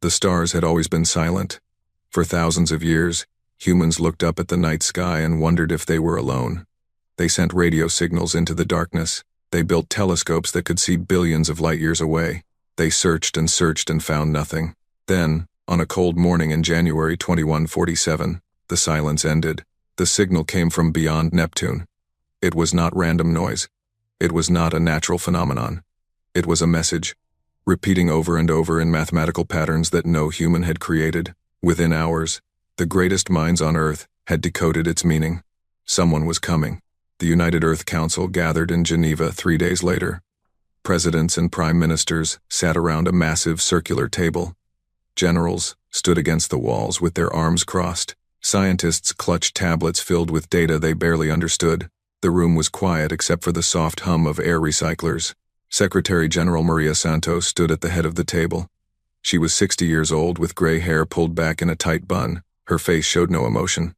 The stars had always been silent. For thousands of years, humans looked up at the night sky and wondered if they were alone. They sent radio signals into the darkness. They built telescopes that could see billions of light years away. They searched and found nothing. Then, on a cold morning in January 2147, the silence ended. The signal came from beyond Neptune. It was not random noise. It was not a natural phenomenon. It was a message, repeating over and over in mathematical patterns that no human had created. Within hours, the greatest minds on Earth had decoded its meaning. Someone was coming. The United Earth Council gathered in Geneva 3 days later. Presidents and prime ministers sat around a massive circular table. Generals stood against the walls with their arms crossed. Scientists clutched tablets filled with data they barely understood. The room was quiet except for the soft hum of air recyclers. Secretary General Maria Santos stood at the head of the table. She was 60 years old with gray hair pulled back in a tight bun. Her face showed no emotion,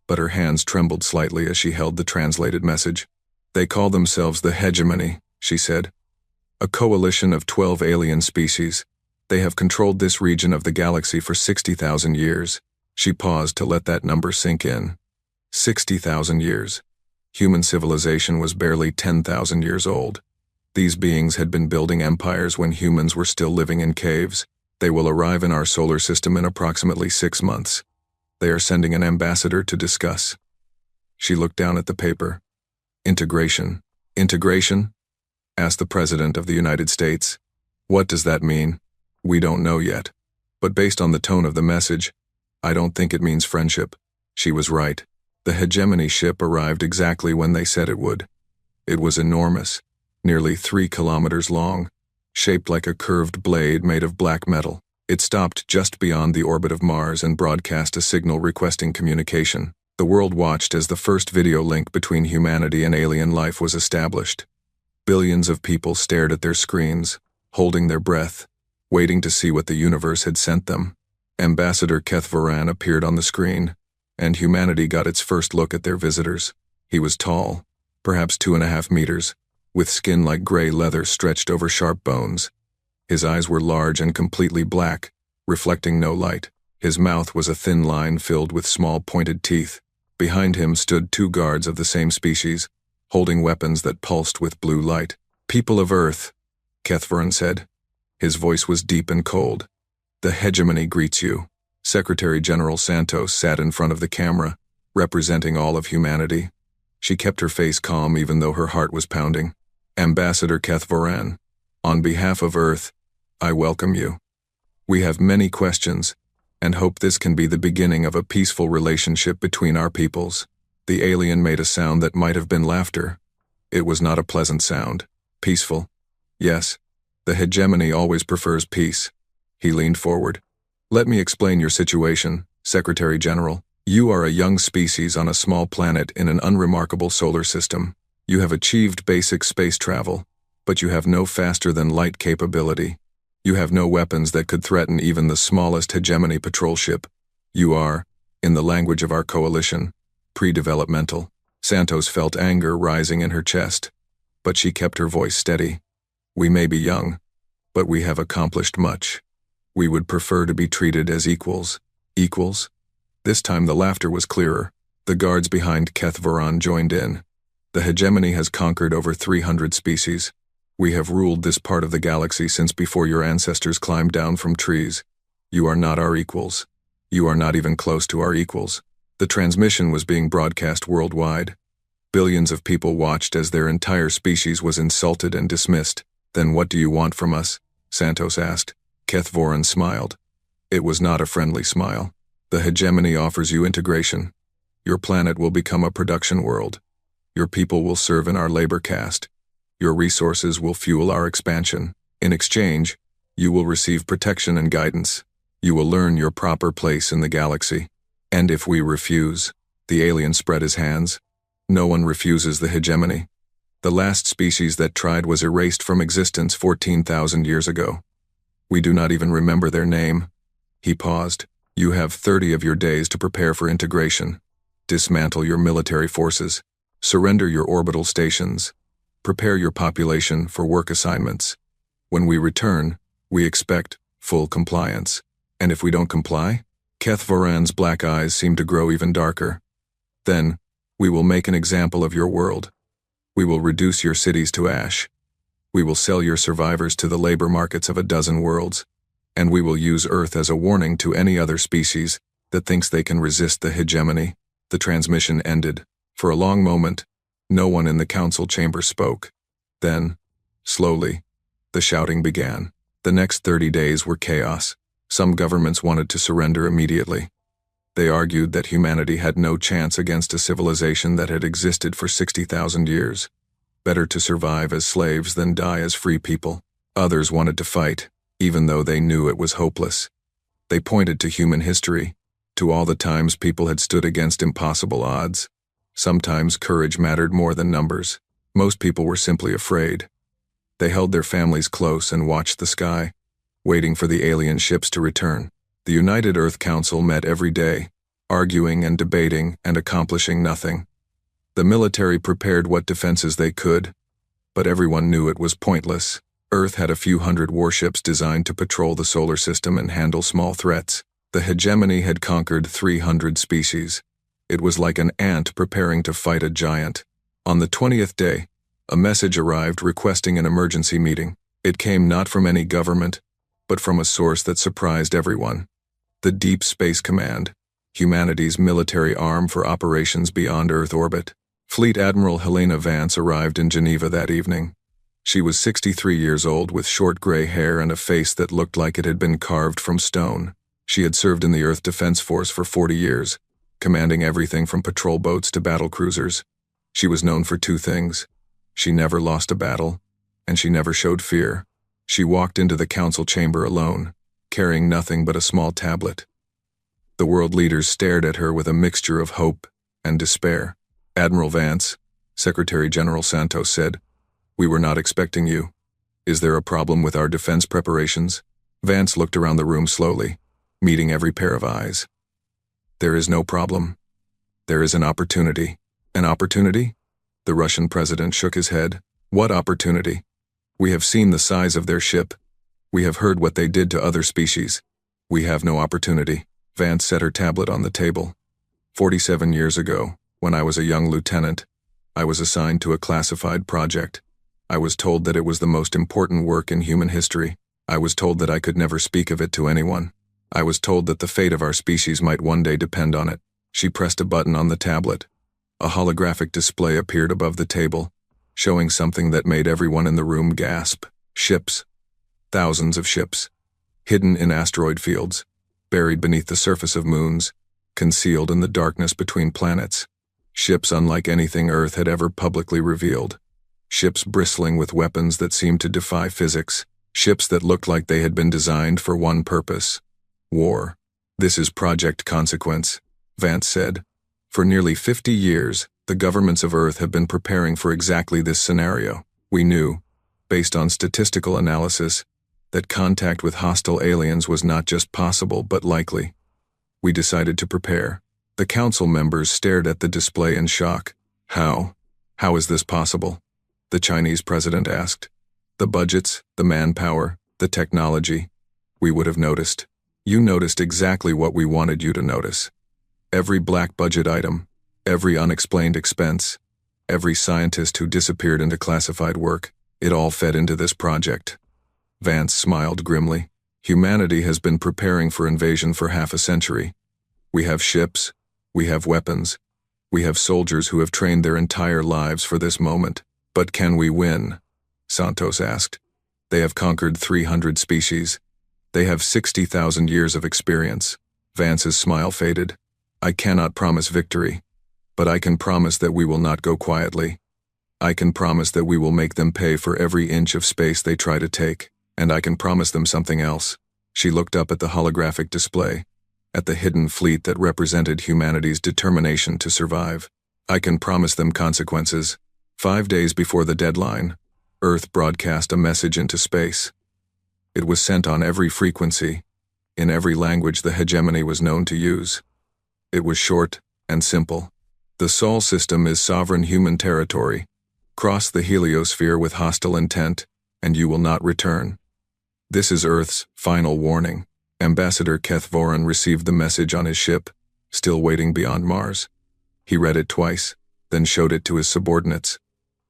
but her hands trembled slightly as she held the translated message. "They call themselves the Hegemony," she said. "A coalition of 12 alien species. They have controlled this region of the galaxy for 60,000 years. She paused to let that number sink in. 60,000 years. Human civilization was barely 10,000 years old. These beings had been building empires when humans were still living in caves. They will arrive in our solar system in approximately 6 months. They are sending an ambassador to discuss." She looked down at the paper. "Integration. Integration?" asked the President of the United States. "What does that mean? We don't know yet. But based on the tone of the message, I don't think it means friendship." She was right. The Hegemony ship arrived exactly when they said it would. It was enormous, nearly 3 kilometers long, shaped like a curved blade made of black metal. It stopped just beyond the orbit of Mars and broadcast a signal requesting communication. The world watched as the first video link between humanity and alien life was established. Billions of people stared at their screens, holding their breath, waiting to see what the universe had sent them. Ambassador HFY appeared on the screen, and humanity got its first look at their visitors. He was tall, perhaps 2.5 meters, with skin like gray leather stretched over sharp bones. His eyes were large and completely black, reflecting no light. His mouth was a thin line filled with small pointed teeth. Behind him stood 2 guards of the same species, holding weapons that pulsed with blue light. "People of Earth," HFY said. His voice was deep and cold. "The Hegemony greets you." Secretary General Santos sat in front of the camera, representing all of humanity. She kept her face calm even though her heart was pounding. "Ambassador HFY, on behalf of Earth, I welcome you. We have many questions, and hope this can be the beginning of a peaceful relationship between our peoples." The alien made a sound that might have been laughter. It was not a pleasant sound. "Peaceful? Yes. The Hegemony always prefers peace." He leaned forward. "Let me explain your situation, Secretary General. You are a young species on a small planet in an unremarkable solar system. You have achieved basic space travel, but you have no faster-than-light capability. You have no weapons that could threaten even the smallest Hegemony patrol ship. You are, in the language of our coalition, pre-developmental." Santos felt anger rising in her chest, but she kept her voice steady. "We may be young, but we have accomplished much. We would prefer to be treated as equals." "Equals?" This time the laughter was clearer. The guards behind HFY joined in. "The Hegemony has conquered over 300 species. We have ruled this part of the galaxy since before your ancestors climbed down from trees. You are not our equals. You are not even close to our equals." The transmission was being broadcast worldwide. Billions of people watched as their entire species was insulted and dismissed. "Then what do you want from us?" Santos asked. HFY smiled. It was not a friendly smile. "The Hegemony offers you integration. Your planet will become a production world. Your people will serve in our labor caste. Your resources will fuel our expansion. In exchange, you will receive protection and guidance. You will learn your proper place in the galaxy. And if we refuse," the alien spread his hands. "No one refuses the Hegemony. The last species that tried was erased from existence 14,000 years ago. We do not even remember their name." He paused. "You have 30 of your days to prepare for integration. Dismantle your military forces. Surrender your orbital stations. Prepare your population for work assignments. When we return, we expect full compliance. And if we don't comply? Keth Voran's black eyes seemed to grow even darker. Then, we will make an example of your world. We will reduce your cities to ash. We will sell your survivors to the labor markets of a dozen worlds. And we will use Earth as a warning to any other species that thinks they can resist the hegemony. The transmission ended. For a long moment, no one in the council chamber spoke. Then, slowly, the shouting began. The next 30 days were chaos. Some governments wanted to surrender immediately. They argued that humanity had no chance against a civilization that had existed for 60,000 years. Better to survive as slaves than die as free people. Others wanted to fight, even though they knew it was hopeless. They pointed to human history, to all the times people had stood against impossible odds. Sometimes courage mattered more than numbers. Most people were simply afraid. They held their families close and watched the sky, waiting for the alien ships to return. The United Earth Council met every day, arguing and debating and accomplishing nothing. The military prepared what defenses they could, but everyone knew it was pointless. Earth had a few hundred warships designed to patrol the solar system and handle small threats. The hegemony had conquered 300 species. It was like an ant preparing to fight a giant. On the 20th day, a message arrived requesting an emergency meeting. It came not from any government, but from a source that surprised everyone. The Deep Space Command, humanity's military arm for operations beyond Earth orbit. Fleet Admiral Helena Vance arrived in Geneva that evening. She was 63 years old with short gray hair and a face that looked like it had been carved from stone. She had served in the Earth Defense Force for 40 years, commanding everything from patrol boats to battle cruisers. She was known for two things. She never lost a battle, and she never showed fear. She walked into the council chamber alone, carrying nothing but a small tablet. The world leaders stared at her with a mixture of hope and despair. Admiral Vance, Secretary General Santos said, "We were not expecting you. Is there a problem with our defense preparations?" Vance looked around the room slowly, meeting every pair of eyes. "There is no problem. There is an opportunity." "An opportunity?" The Russian president shook his head. "What opportunity? We have seen the size of their ship. We have heard what they did to other species. We have no opportunity." Vance set her tablet on the table. 47 years ago, when I was a young lieutenant, I was assigned to a classified project. I was told that it was the most important work in human history. I was told that I could never speak of it to anyone. I was told that the fate of our species might one day depend on it. She pressed a button on the tablet. A holographic display appeared above the table, showing something that made everyone in the room gasp. Ships. Thousands of ships. Hidden in asteroid fields, buried beneath the surface of moons, concealed in the darkness between planets. Ships unlike anything Earth had ever publicly revealed. Ships bristling with weapons that seemed to defy physics. Ships that looked like they had been designed for one purpose: war. "This is Project Consequence," Vance said. "For nearly 50 years, the governments of Earth have been preparing for exactly this scenario. We knew, based on statistical analysis, that contact with hostile aliens was not just possible but likely. We decided to prepare." The council members stared at the display in shock. "How? How is this possible?" the Chinese president asked. "The budgets, the manpower, the technology. We would have noticed. You noticed exactly what we wanted you to notice. Every black budget item, every unexplained expense, every scientist who disappeared into classified work, it all fed into this project." Vance smiled grimly. "Humanity has been preparing for invasion for half a century. We have ships, we have weapons, we have soldiers who have trained their entire lives for this moment. But can we win?" Santos asked. "They have conquered 300 species. They have 60,000 years of experience." Vance's smile faded. "I cannot promise victory, but I can promise that we will not go quietly. I can promise that we will make them pay for every inch of space they try to take. And I can promise them something else." She looked up at the holographic display, at the hidden fleet that represented humanity's determination to survive. "I can promise them consequences." 5 days before the deadline, Earth broadcast a message into space. It was sent on every frequency, in every language the hegemony was known to use. It was short and simple. "The Sol system is sovereign human territory. Cross the heliosphere with hostile intent, and you will not return. This is Earth's final warning." Ambassador Keth Voran received the message on his ship, still waiting beyond Mars. He read it twice, then showed it to his subordinates.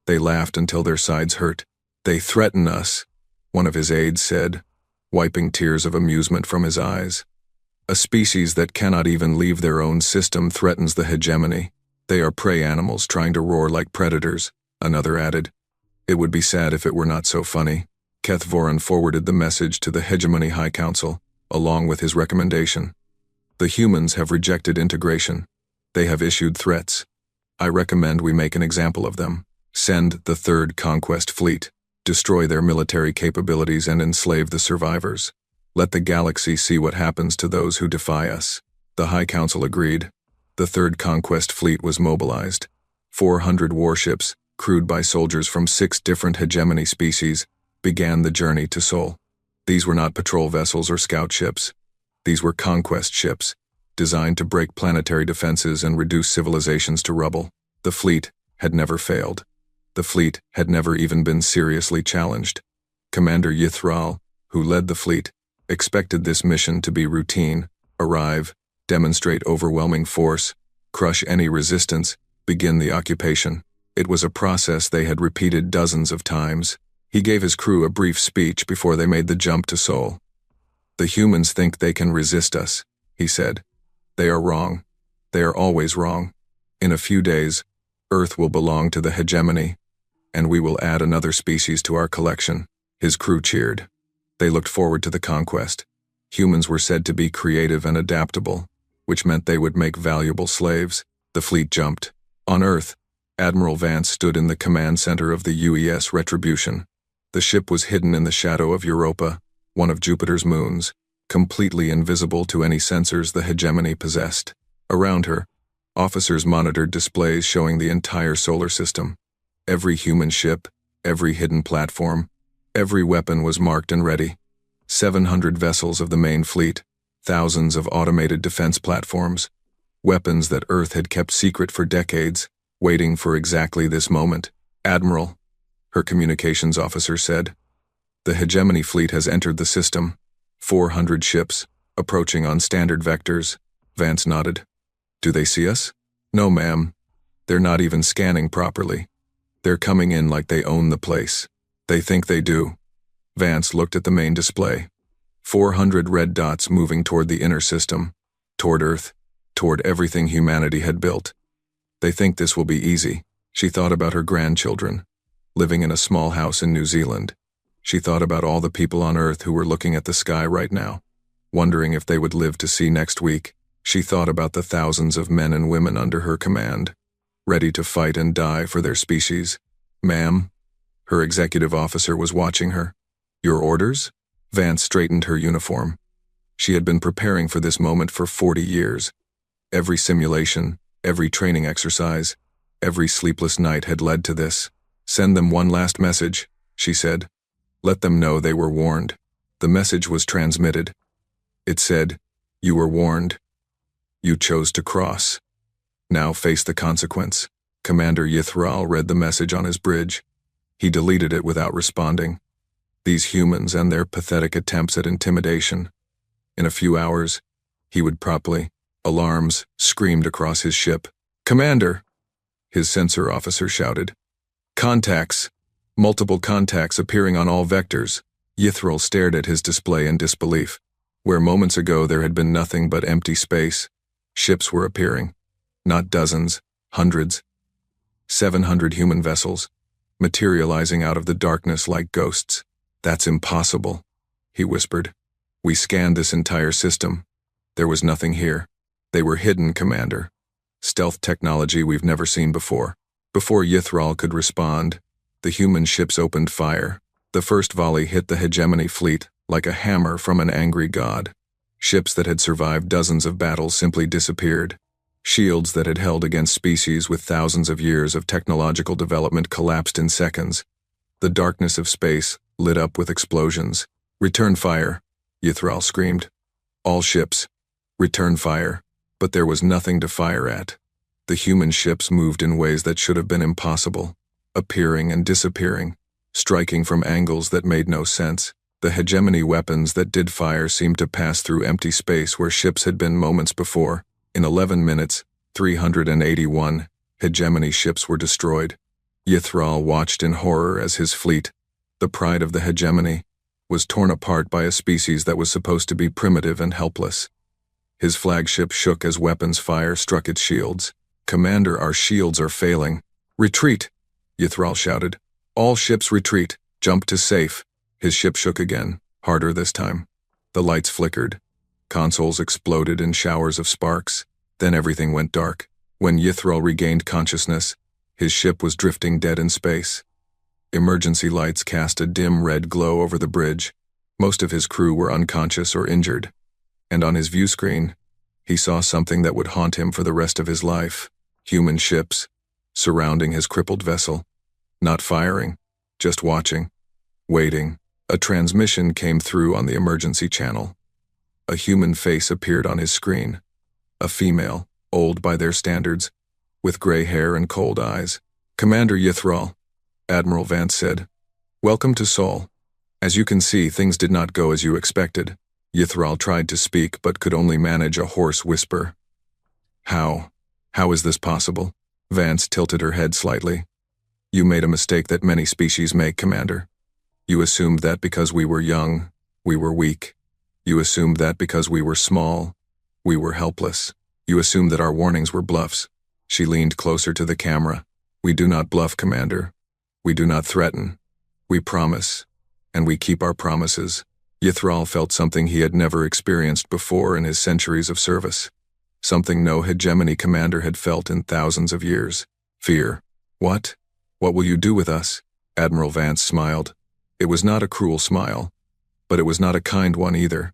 They laughed until their sides hurt. "They threaten us," one of his aides said, wiping tears of amusement from his eyes. "A species that cannot even leave their own system threatens the hegemony. They are prey animals trying to roar like predators," another added. "It would be sad if it were not so funny." Keth Voran forwarded the message to the Hegemony High Council, along with his recommendation. "The humans have rejected integration. They have issued threats. I recommend we make an example of them. Send the Third Conquest Fleet. Destroy their military capabilities and enslave the survivors. Let the galaxy see what happens to those who defy us." The High Council agreed. The Third Conquest Fleet was mobilized. 400 warships, crewed by soldiers from 6 different hegemony species, began the journey to Sol. These were not patrol vessels or scout ships. These were conquest ships, designed to break planetary defenses and reduce civilizations to rubble. The fleet had never failed. The fleet had never even been seriously challenged. Commander Yithral, who led the fleet, expected this mission to be routine: arrive, demonstrate overwhelming force, crush any resistance, begin the occupation. It was a process they had repeated dozens of times. He gave his crew a brief speech before they made the jump to Sol. "The humans think they can resist us," he said. "They are wrong. They are always wrong. In a few days, Earth will belong to the hegemony, and we will add another species to our collection." His crew cheered. They looked forward to the conquest. Humans were said to be creative and adaptable, which meant they would make valuable slaves. The fleet jumped. On Earth, Admiral Vance stood in the command center of the UES Retribution. The ship was hidden in the shadow of Europa, one of Jupiter's moons, completely invisible to any sensors the hegemony possessed. Around her, officers monitored displays showing the entire solar system. Every human ship, every hidden platform, every weapon was marked and ready. 700 vessels of the main fleet, thousands of automated defense platforms, weapons that Earth had kept secret for decades, waiting for exactly this moment. "Admiral," her communications officer said, "the hegemony fleet has entered the system. 400 ships, approaching on standard vectors." Vance nodded. "Do they see us?" "No, ma'am. They're not even scanning properly. They're coming in like they own the place. They think they do." Vance looked at the main display. 400 red dots moving toward the inner system, toward Earth, toward everything humanity had built. "They think this will be easy." She thought about her grandchildren, living in a small house in New Zealand. She thought about all the people on Earth who were looking at the sky right now, wondering if they would live to see next week. She thought about the thousands of men and women under her command, ready to fight and die for their species. "Ma'am?" Her executive officer was watching her. "Your orders?" Vance straightened her uniform. She had been preparing for this moment for 40 years. Every simulation, every training exercise, every sleepless night had led to this. "Send them one last message," she said. "Let them know they were warned." The message was transmitted. It said, "You were warned. You chose to cross. Now face the consequence." Commander Yithral read the message on his bridge. He deleted it without responding. These humans and their pathetic attempts at intimidation. In a few hours, he would probably. Alarms screamed across his ship. "Commander!" His sensor officer shouted. "Contacts! Multiple contacts appearing on all vectors." Yithral stared at his display in disbelief. Where moments ago there had been nothing but empty space, ships were appearing. Not dozens, hundreds. 700 human vessels, materializing out of the darkness like ghosts. "That's impossible," he whispered. "We scanned this entire system. There was nothing here. They were hidden, Commander. Stealth technology we've never seen before." Before Yithral could respond, the human ships opened fire. The first volley hit the hegemony fleet like a hammer from an angry god. Ships that had survived dozens of battles simply disappeared. Shields that had held against species with thousands of years of technological development collapsed in seconds. The darkness of space lit up with explosions. "Return fire," Yithral screamed. "All ships, return fire." But there was nothing to fire at. The human ships moved in ways that should have been impossible, appearing and disappearing, striking from angles that made no sense. The hegemony weapons that did fire seemed to pass through empty space where ships had been moments before. In 11 minutes, 381 hegemony ships were destroyed. Yithral watched in horror as his fleet, the pride of the hegemony, was torn apart by a species that was supposed to be primitive and helpless. His flagship shook as weapons fire struck its shields. "Commander, our shields are failing." "Retreat!" Yithral shouted. "All ships retreat. Jump to safe." His ship shook again, harder this time. The lights flickered. Consoles exploded in showers of sparks. Then everything went dark. When Yithral regained consciousness, his ship was drifting dead in space. Emergency lights cast a dim red glow over the bridge. Most of his crew were unconscious or injured. And on his view screen, he saw something that would haunt him for the rest of his life. Human ships, surrounding his crippled vessel. Not firing, just watching, waiting. A transmission came through on the emergency channel. A human face appeared on his screen. A female, old by their standards, with gray hair and cold eyes. "Commander Yithral," Admiral Vance said. "Welcome to Sol. As you can see, things did not go as you expected." Yithral tried to speak but could only manage a hoarse whisper. How is this possible?" Vance tilted her head slightly. "You made a mistake that many species make, Commander. You assumed that because we were young, we were weak. You assumed that because we were small, we were helpless. You assumed that our warnings were bluffs." She leaned closer to the camera. "We do not bluff, Commander. We do not threaten. We promise, and we keep our promises." Yithral felt something he had never experienced before in his centuries of service. Something no hegemony commander had felt in thousands of years. Fear. "What? What will you do with us?" Admiral Vance smiled. It was not a cruel smile, but it was not a kind one either.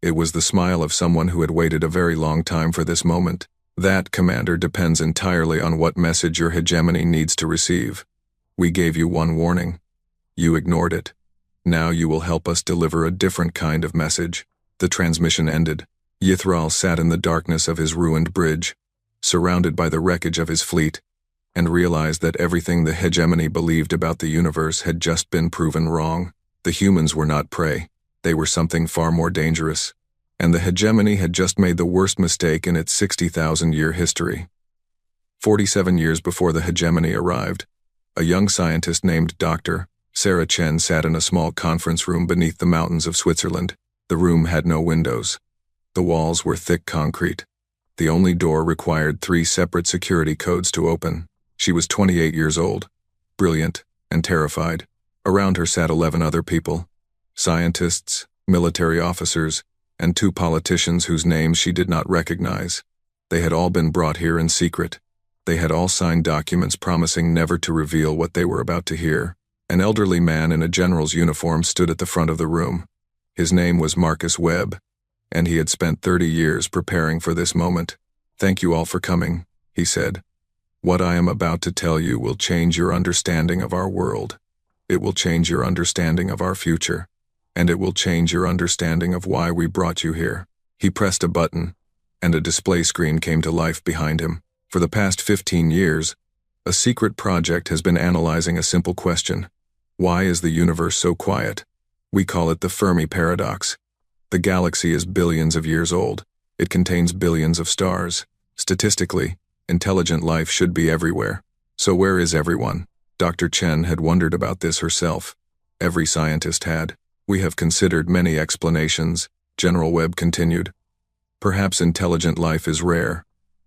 It was the smile of someone who had waited a very long time for this moment. "That, Commander, depends entirely on what message your hegemony needs to receive. We gave you one warning. You ignored it. Now you will help us deliver a different kind of message." The transmission ended. Yithral sat in the darkness of his ruined bridge, surrounded by the wreckage of his fleet, and realized that everything the hegemony believed about the universe had just been proven wrong. The humans were not prey. They were something far more dangerous. And the hegemony had just made the worst mistake in its 60,000-year history. 47 years before the hegemony arrived, a young scientist named Dr. Sarah Chen sat in a small conference room beneath the mountains of Switzerland. The room had no windows. The walls were thick concrete. The only door required 3 separate security codes to open. She was 28 years old, brilliant, and terrified. Around her sat 11 other people, scientists, military officers, and 2 politicians whose names she did not recognize. They had all been brought here in secret. They had all signed documents promising never to reveal what they were about to hear. An elderly man in a general's uniform stood at the front of the room. His name was Marcus Webb, and he had spent 30 years preparing for this moment. "Thank you all for coming," he said. "What I am about to tell you will change your understanding of our world. It will change your understanding of our future. And it will change your understanding of why we brought you here." He pressed a button, and a display screen came to life behind him. For the past 15 years, a secret project has been analyzing a simple question. Why is the universe so quiet? We call it the Fermi paradox. The galaxy is billions of years old. It contains billions of stars. Statistically, intelligent life should be everywhere. So where is everyone? Dr. Chen had wondered about this herself. Every scientist had. "We have considered many explanations," General Webb continued. "Perhaps intelligent life is rare.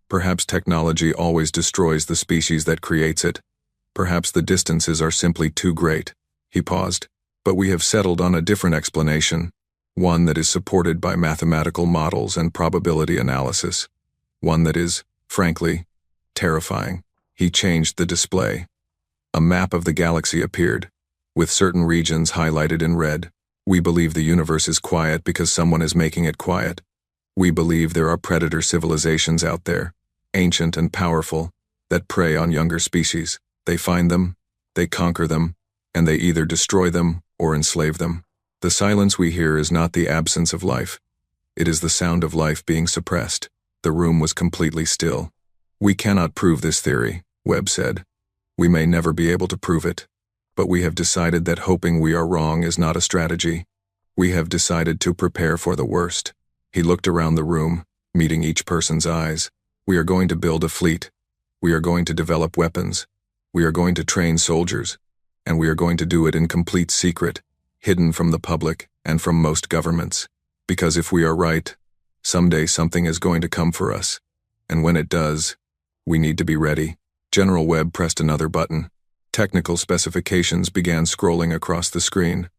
Perhaps technology always destroys the species that creates it. Perhaps the distances are simply too great." He paused. "But we have settled on a different explanation, one that is supported by mathematical models and probability analysis. One that is, frankly, terrifying." He changed the display. A map of the galaxy appeared, with certain regions highlighted in red. "We believe the universe is quiet because someone is making it quiet. We believe there are predator civilizations out there, ancient and powerful, that prey on younger species. They find them, they conquer them, and they either destroy them or enslave them. The silence we hear is not the absence of life. It is the sound of life being suppressed." The room was completely still. "We cannot prove this theory," Webb said. "We may never be able to prove it. But we have decided that hoping we are wrong is not a strategy. We have decided to prepare for the worst. He looked around the room, meeting each person's eyes. We are going to build a fleet. We are going to develop weapons. We are going to train soldiers. And we are going to do it in complete secret, hidden from the public and from most governments. Because if we are right, someday something is going to come for us. And when it does, we need to be ready. General Webb pressed another button. Technical specifications began scrolling across the screen.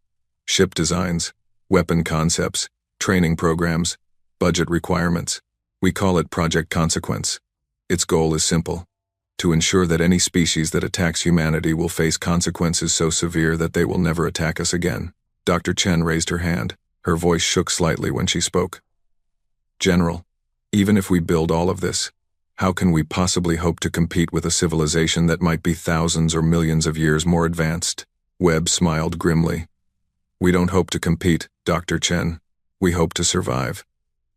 Ship designs, weapon concepts, training programs, budget requirements. We call it Project Consequence. Its goal is simple: to ensure that any species that attacks humanity will face consequences so severe that they will never attack us again. Dr. Chen raised her hand. Her voice shook slightly when she spoke. General, even if we build all of this, how can we possibly hope to compete with a civilization that might be thousands or millions of years more advanced? Webb smiled grimly. We don't hope to compete, Dr. Chen. We hope to survive.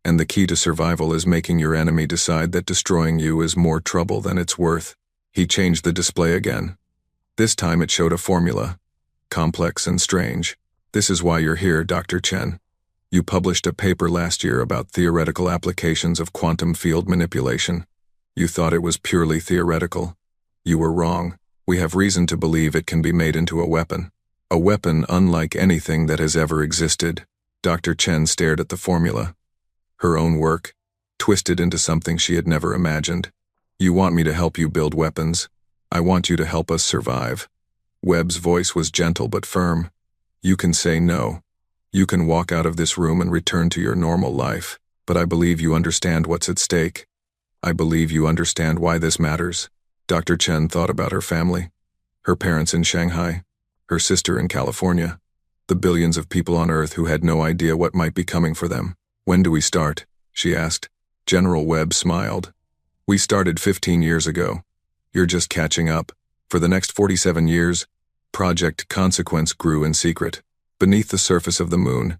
And the key to survival is making your enemy decide that destroying you is more trouble than it's worth. He changed the display again. This time it showed a formula. Complex and strange. This is why you're here, Dr. Chen. You published a paper last year about theoretical applications of quantum field manipulation. You thought it was purely theoretical. You were wrong. We have reason to believe it can be made into a weapon. A weapon unlike anything that has ever existed. Dr. Chen stared at the formula. Her own work, twisted into something she had never imagined. You want me to help you build weapons. I want you to help us survive. Webb's voice was gentle but firm. You can say no. You can walk out of this room and return to your normal life, but I believe you understand what's at stake. I believe you understand why this matters. Dr. Chen thought about her family. Her parents in Shanghai. Her sister in California. The billions of people on Earth who had no idea what might be coming for them. When do we start? She asked. General Webb smiled. We started 15 years ago. You're just catching up. For the next 47 years, Project Consequence grew in secret. Beneath the surface of the moon,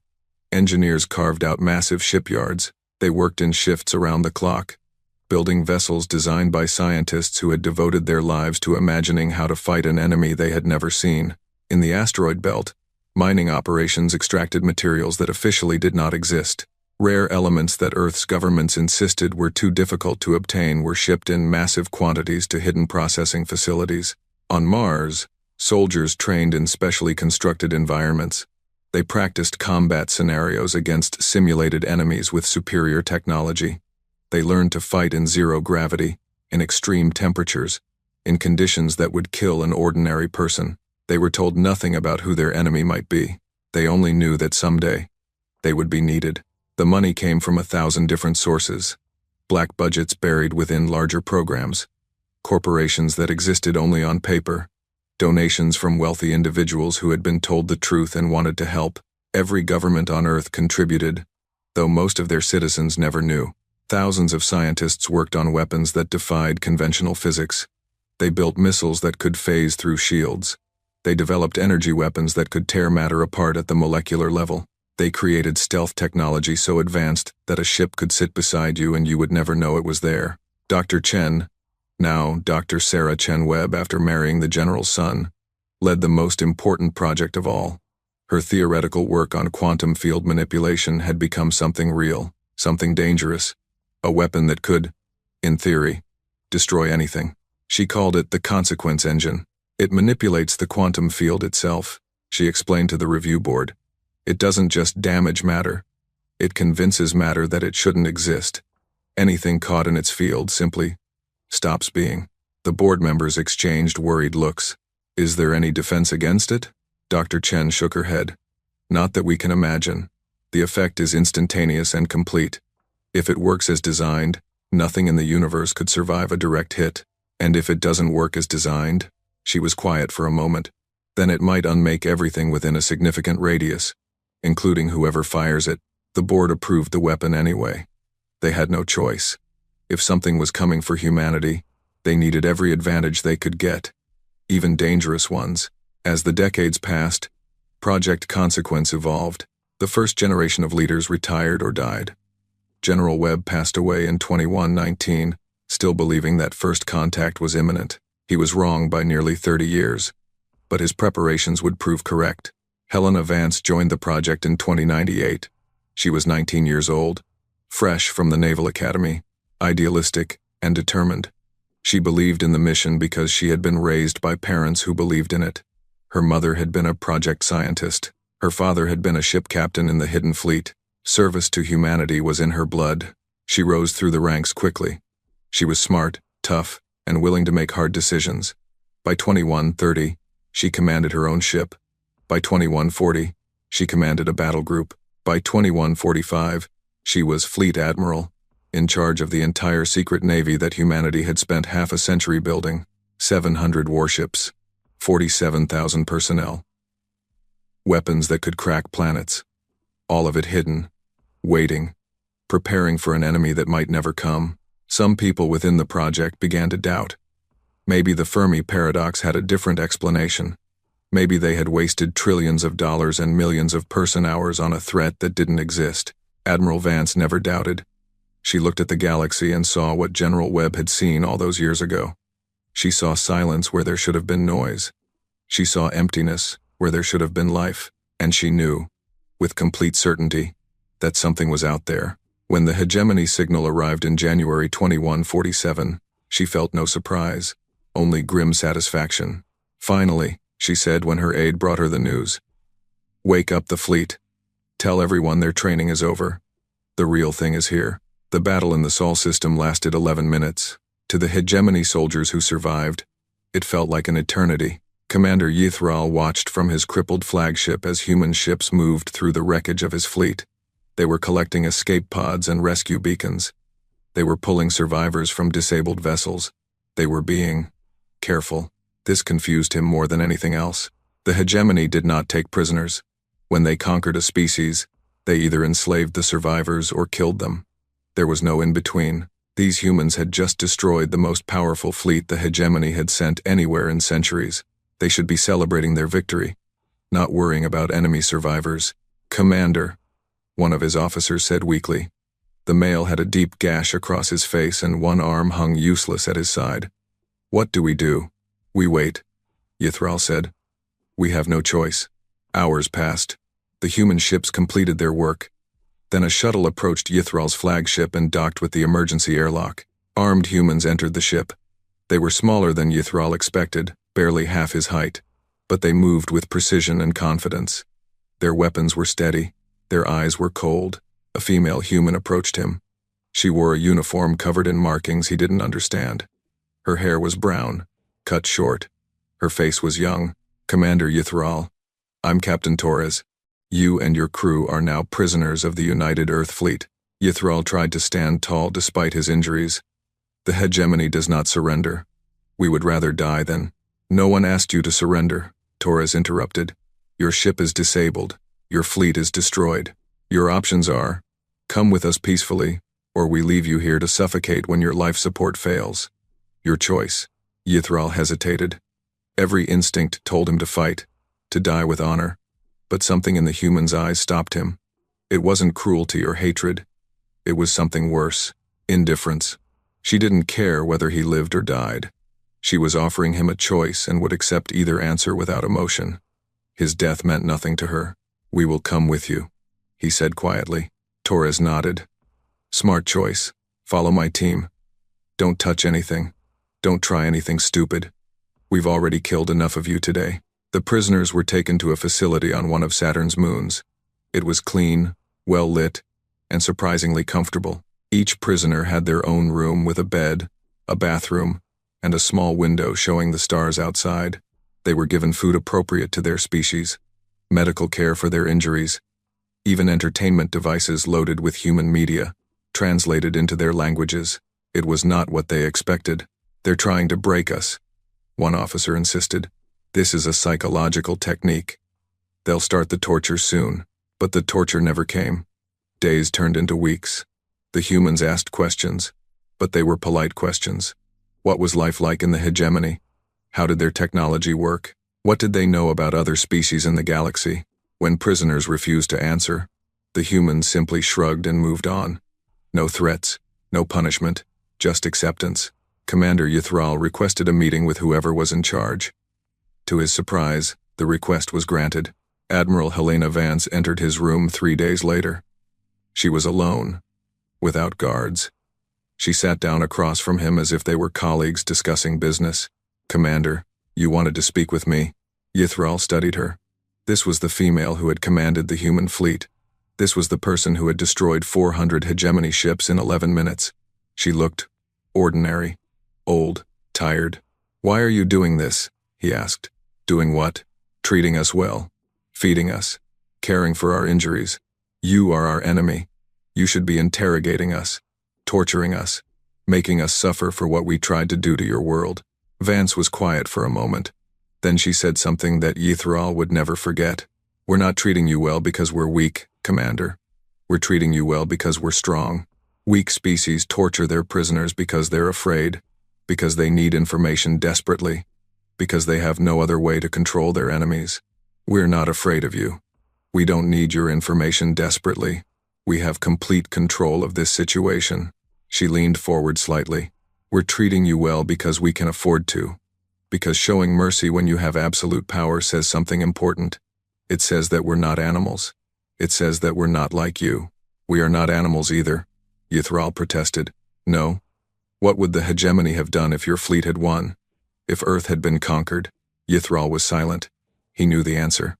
engineers carved out massive shipyards. They worked in shifts around the clock, building vessels designed by scientists who had devoted their lives to imagining how to fight an enemy they had never seen. In the asteroid belt, mining operations extracted materials that officially did not exist. Rare elements that Earth's governments insisted were too difficult to obtain were shipped in massive quantities to hidden processing facilities. On Mars, soldiers trained in specially constructed environments. They practiced combat scenarios against simulated enemies with superior technology. They learned to fight in zero gravity, in extreme temperatures, in conditions that would kill an ordinary person. They were told nothing about who their enemy might be. They only knew that someday they would be needed. The money came from 1,000 different sources. Black budgets buried within larger programs. Corporations that existed only on paper. Donations from wealthy individuals who had been told the truth and wanted to help. Every government on Earth contributed, though most of their citizens never knew. Thousands of scientists worked on weapons that defied conventional physics. They built missiles that could phase through shields. They developed energy weapons that could tear matter apart at the molecular level. They created stealth technology so advanced that a ship could sit beside you and you would never know it was there. Dr. Chen, now Dr. Sarah Chen Webb after marrying the general's son, led the most important project of all. Her theoretical work on quantum field manipulation had become something real, something dangerous, a weapon that could, in theory, destroy anything. She called it the consequence engine. It manipulates the quantum field itself, she explained to the review board. It doesn't just damage matter. It convinces matter that it shouldn't exist. Anything caught in its field simply stops being. The board members exchanged worried looks. Is there any defense against it? Dr. Chen shook her head. Not that we can imagine. The effect is instantaneous and complete. If it works as designed, nothing in the universe could survive a direct hit. And if it doesn't work as designed, she was quiet for a moment, then it might unmake everything within a significant radius, including whoever fires it. The board approved the weapon anyway. They had no choice. If something was coming for humanity, they needed every advantage they could get, even dangerous ones. As the decades passed, Project Consequence evolved. The first generation of leaders retired or died. General Webb passed away in 2119, still believing that first contact was imminent. He was wrong by nearly 30 years, but his preparations would prove correct. Helena Vance joined the project in 2098. She was 19 years old, fresh from the Naval Academy, idealistic and determined. She believed in the mission because she had been raised by parents who believed in it. Her mother had been a project scientist. Her father had been a ship captain in the Hidden Fleet. Service to humanity was in her blood. She rose through the ranks quickly. She was smart, tough, and willing to make hard decisions. By 2130, she commanded her own ship. By 2140, she commanded a battle group. By 2145, she was Fleet Admiral, in charge of the entire secret navy that humanity had spent half a century building, 700 warships, 47,000 personnel. Weapons that could crack planets. All of it hidden, waiting, preparing for an enemy that might never come. Some people within the project began to doubt. Maybe the Fermi paradox had a different explanation. Maybe they had wasted trillions of dollars and millions of person-hours on a threat that didn't exist. Admiral Vance never doubted. She looked at the galaxy and saw what General Webb had seen all those years ago. She saw silence where there should have been noise. She saw emptiness where there should have been life. And she knew, with complete certainty, that something was out there. When the hegemony signal arrived in January 2147, she felt no surprise, only grim satisfaction. Finally, she said when her aide brought her the news. Wake up the fleet. Tell everyone their training is over. The real thing is here. The battle in the Sol system lasted 11 minutes. To the hegemony soldiers who survived, it felt like an eternity. Commander Yithral watched from his crippled flagship as human ships moved through the wreckage of his fleet. They were collecting escape pods and rescue beacons. They were pulling survivors from disabled vessels. They were being careful. This confused him more than anything else. The hegemony did not take prisoners. When they conquered a species, they either enslaved the survivors or killed them. There was no in-between. These humans had just destroyed the most powerful fleet the hegemony had sent anywhere in centuries. They should be celebrating their victory, not worrying about enemy survivors. Commander, one of his officers said weakly. The male had a deep gash across his face and one arm hung useless at his side. What do we do? We wait, Yithral said. We have no choice. Hours passed. The human ships completed their work. Then a shuttle approached Yithral's flagship and docked with the emergency airlock. Armed humans entered the ship. They were smaller than Yithral expected, barely half his height, but they moved with precision and confidence. Their weapons were steady. Their eyes were cold. A female human approached him. She wore a uniform covered in markings he didn't understand. Her hair was brown, cut short. Her face was young. Commander Yithral, I'm Captain Torres. You and your crew are now prisoners of the United Earth Fleet. Yithral tried to stand tall despite his injuries. The hegemony does not surrender. We would rather die than... No one asked you to surrender, Torres interrupted. Your ship is disabled. Your fleet is destroyed. Your options are, come with us peacefully, or we leave you here to suffocate when your life support fails. Your choice. Yithral hesitated. Every instinct told him to fight, to die with honor, but something in the human's eyes stopped him. It wasn't cruelty or hatred. It was something worse, indifference. She didn't care whether he lived or died. She was offering him a choice and would accept either answer without emotion. His death meant nothing to her. We will come with you, he said quietly. Torres nodded. Smart choice. Follow my team. Don't touch anything. Don't try anything stupid. We've already killed enough of you today. The prisoners were taken to a facility on one of Saturn's moons. It was clean, well lit, and surprisingly comfortable. Each prisoner had their own room with a bed, a bathroom, and a small window showing the stars outside. They were given food appropriate to their species, medical care for their injuries, even entertainment devices loaded with human media, translated into their languages. It was not what they expected. They're trying to break us, one officer insisted. This is a psychological technique. They'll start the torture soon, but the torture never came. Days turned into weeks. The humans asked questions, but they were polite questions. What was life like in the hegemony? How did their technology work? What did they know about other species in the galaxy? When prisoners refused to answer, the humans simply shrugged and moved on. No threats, no punishment, just acceptance. Commander Yithral requested a meeting with whoever was in charge. To his surprise, the request was granted. Admiral Helena Vance entered his room 3 days later. She was alone, without guards. She sat down across from him as if they were colleagues discussing business. "Commander, you wanted to speak with me?" Yithral studied her. This was the female who had commanded the human fleet. This was the person who had destroyed 400 hegemony ships in 11 minutes. She looked ordinary, old, tired. "Why are you doing this?" he asked. "Doing what?" "Treating us well, feeding us, caring for our injuries. You are our enemy. You should be interrogating us, torturing us, making us suffer for what we tried to do to your world." Vance was quiet for a moment. Then she said something that Yithral would never forget. "We're not treating you well because we're weak, Commander. We're treating you well because we're strong. Weak species torture their prisoners because they're afraid, because they need information desperately, because they have no other way to control their enemies. We're not afraid of you. We don't need your information desperately. We have complete control of this situation." She leaned forward slightly. "We're treating you well because we can afford to. Because showing mercy when you have absolute power says something important. It says that we're not animals. It says that we're not like you." "We are not animals either," Yithral protested. "No. What would the hegemony have done if your fleet had won? If Earth had been conquered?" Yithral was silent. He knew the answer.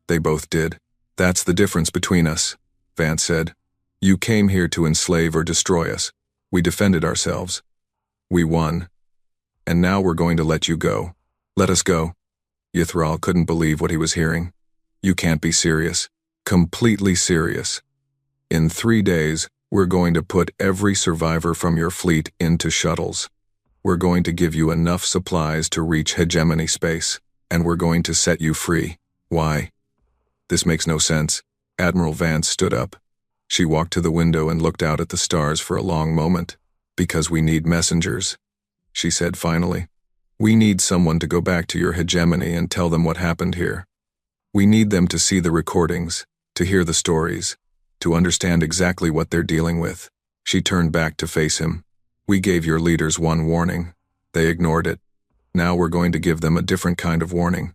They both did. "That's the difference between us," Vance said. "You came here to enslave or destroy us. We defended ourselves. We won. And now we're going to let you go. Let us go." Yithral couldn't believe what he was hearing. "You can't be serious." "Completely serious. In 3 days, we're going to put every survivor from your fleet into shuttles. We're going to give you enough supplies to reach hegemony space, and we're going to set you free." "Why?" "This makes no sense." Admiral Vance stood up. She walked to the window and looked out at the stars for a long moment. "Because we need messengers," she said finally. "We need someone to go back to your hegemony and tell them what happened here. We need them to see the recordings, to hear the stories, to understand exactly what they're dealing with." She turned back to face him. "We gave your leaders one warning. They ignored it. Now we're going to give them a different kind of warning.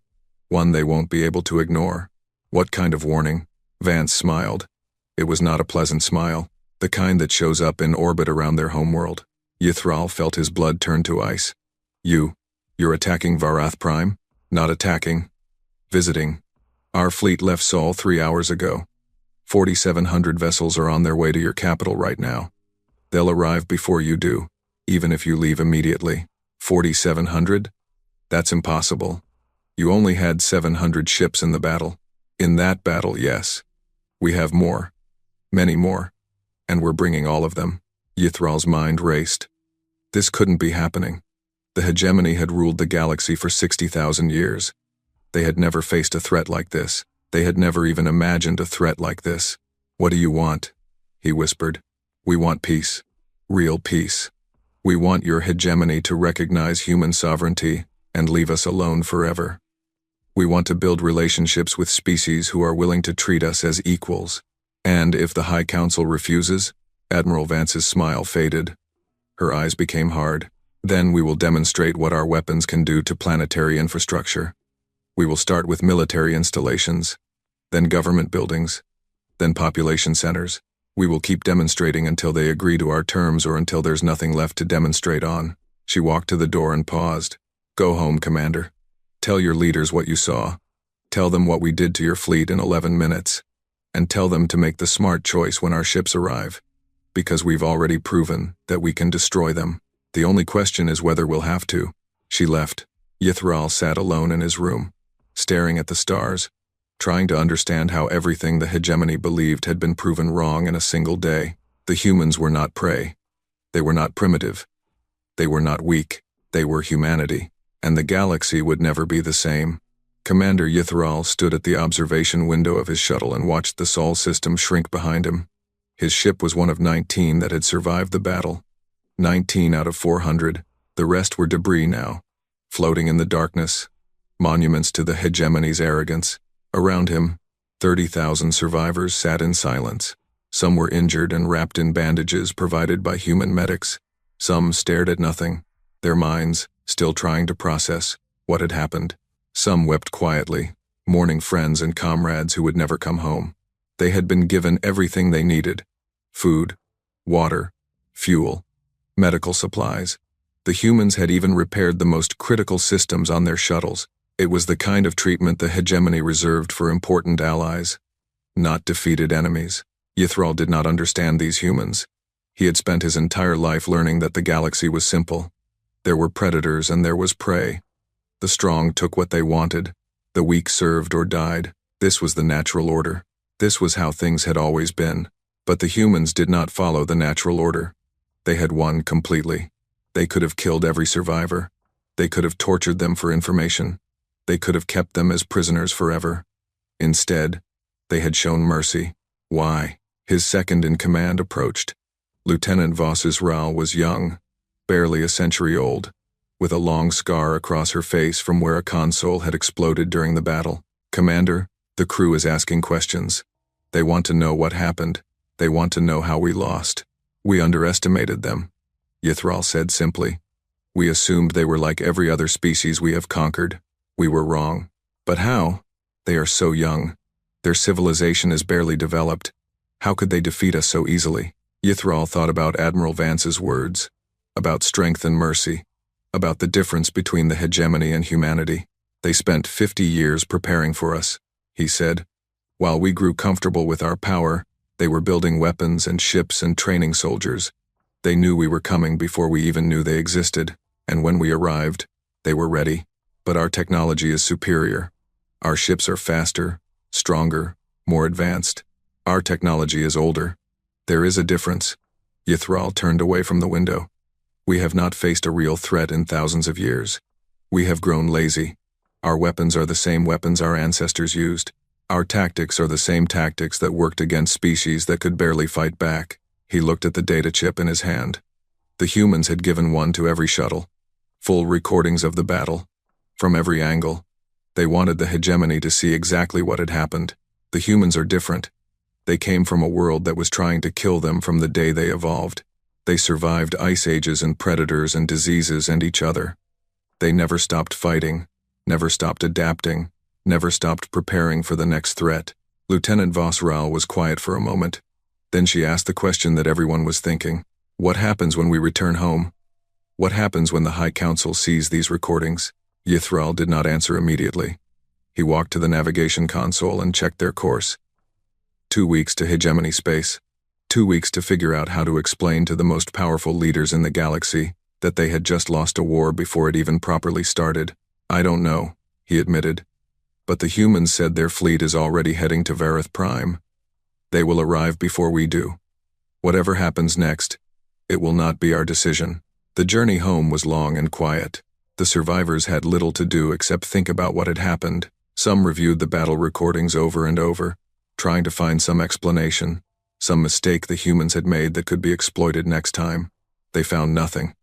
One they won't be able to ignore." "What kind of warning?" Vance smiled. It was not a pleasant smile, the kind that shows up in orbit around their homeworld. Yithral felt his blood turn to ice. You're attacking Varath Prime?" "Not attacking. Visiting. Our fleet left Sol 3 hours ago. 4,700 vessels are on their way to your capital right now. They'll arrive before you do, even if you leave immediately." 4,700? That's impossible. You only had 700 ships in the battle. In that battle, yes. We have more. Many more. And we're bringing all of them. Yithral's mind raced. This couldn't be happening. The hegemony had ruled the galaxy for 60,000 years. They had never faced a threat like this. They had never even imagined a threat like this. "What do you want?" he whispered. "We want peace. Real peace. We want your hegemony to recognize human sovereignty and leave us alone forever. We want to build relationships with species who are willing to treat us as equals. And if the High Council refuses," Admiral Vance's smile faded. Her eyes became hard. "Then we will demonstrate what our weapons can do to planetary infrastructure. We will start with military installations, then government buildings, then population centers. We will keep demonstrating until they agree to our terms or until there's nothing left to demonstrate on." She walked to the door and paused. "Go home, Commander. Tell your leaders what you saw. Tell them what we did to your fleet in 11 minutes. And tell them to make the smart choice when our ships arrive. Because we've already proven that we can destroy them. The only question is whether we'll have to." She left. Yithral sat alone in his room, staring at the stars, trying to understand how everything the hegemony believed had been proven wrong in a single day. The humans were not prey. They were not primitive. They were not weak. They were humanity. And the galaxy would never be the same. Commander Yithral stood at the observation window of his shuttle and watched the Sol system shrink behind him. His ship was one of 19 that had survived the battle. 19 out of 400. The rest were debris now, floating in the darkness, monuments to the hegemony's arrogance. Around him, 30,000 survivors sat in silence. Some were injured and wrapped in bandages provided by human medics. Some stared at nothing, their minds still trying to process what had happened. Some wept quietly, mourning friends and comrades who would never come home. They had been given everything they needed: food, water, fuel, medical supplies. The humans had even repaired the most critical systems on their shuttles. It was the kind of treatment the hegemony reserved for important allies, not defeated enemies. Yithral did not understand these humans. He had spent his entire life learning that the galaxy was simple. There were predators and there was prey. The strong took what they wanted. The weak served or died. This was the natural order. This was how things had always been. But the humans did not follow the natural order. They had won completely. They could have killed every survivor. They could have tortured them for information. They could have kept them as prisoners forever. Instead, they had shown mercy. Why? His second-in-command approached. Lieutenant Voss's Ral was young, barely a century old, with a long scar across her face from where a console had exploded during the battle. "Commander, the crew is asking questions. They want to know what happened. They want to know how we lost. We underestimated them," Yithral said simply. "We assumed they were like every other species we have conquered. We were wrong. But how? They are so young. Their civilization is barely developed. How could they defeat us so easily?" Yithral thought about Admiral Vance's words, about strength and mercy, about the difference between the hegemony and humanity. "They spent 50 years preparing for us," he said. "While we grew comfortable with our power, they were building weapons and ships and training soldiers. They knew we were coming before we even knew they existed, and when we arrived, they were ready. But our technology is superior. Our ships are faster, stronger, more advanced. Our technology is older. There is a difference." Yithral turned away from the window. "We have not faced a real threat in thousands of years. We have grown lazy. Our weapons are the same weapons our ancestors used. Our tactics are the same tactics that worked against species that could barely fight back." He looked at the data chip in his hand. The humans had given one to every shuttle. Full recordings of the battle. From every angle. They wanted the hegemony to see exactly what had happened. The humans are different. They came from a world that was trying to kill them from the day they evolved. They survived ice ages and predators and diseases and each other. They never stopped fighting, never stopped adapting, never stopped preparing for the next threat. Lieutenant Voss Ral was quiet for a moment. Then she asked the question that everyone was thinking. "What happens when we return home? What happens when the High Council sees these recordings?" Yithral did not answer immediately. He walked to the navigation console and checked their course. 2 weeks to hegemony space. 2 weeks to figure out how to explain to the most powerful leaders in the galaxy that they had just lost a war before it even properly started. "I don't know," he admitted. "But the humans said their fleet is already heading to Vareth Prime. They will arrive before we do. Whatever happens next, it will not be our decision." The journey home was long and quiet. The survivors had little to do except think about what had happened. Some reviewed the battle recordings over and over, trying to find some explanation, some mistake the humans had made that could be exploited next time. They found nothing.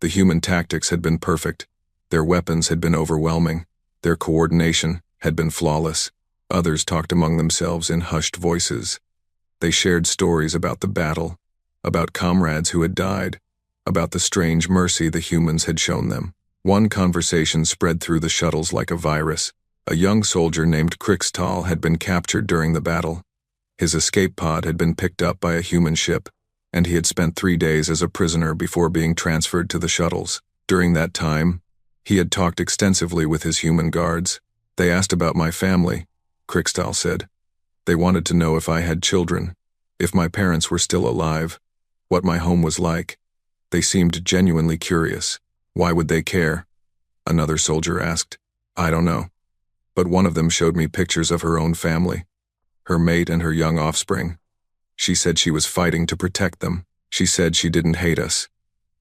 The human tactics had been perfect. Their weapons had been overwhelming. Their coordination had been flawless. Others talked among themselves in hushed voices. They shared stories about the battle, about comrades who had died, about the strange mercy the humans had shown them. One conversation spread through the shuttles like a virus. A young soldier named Krixtal had been captured during the battle. His escape pod had been picked up by a human ship, and he had spent 3 days as a prisoner before being transferred to the shuttles. During that time, he had talked extensively with his human guards. "They asked about my family," Krixtal said. "They wanted to know if I had children, if my parents were still alive, what my home was like. They seemed genuinely curious." "Why would they care?" another soldier asked. "I don't know. But one of them showed me pictures of her own family, her mate and her young offspring. She said she was fighting to protect them. She said she didn't hate us.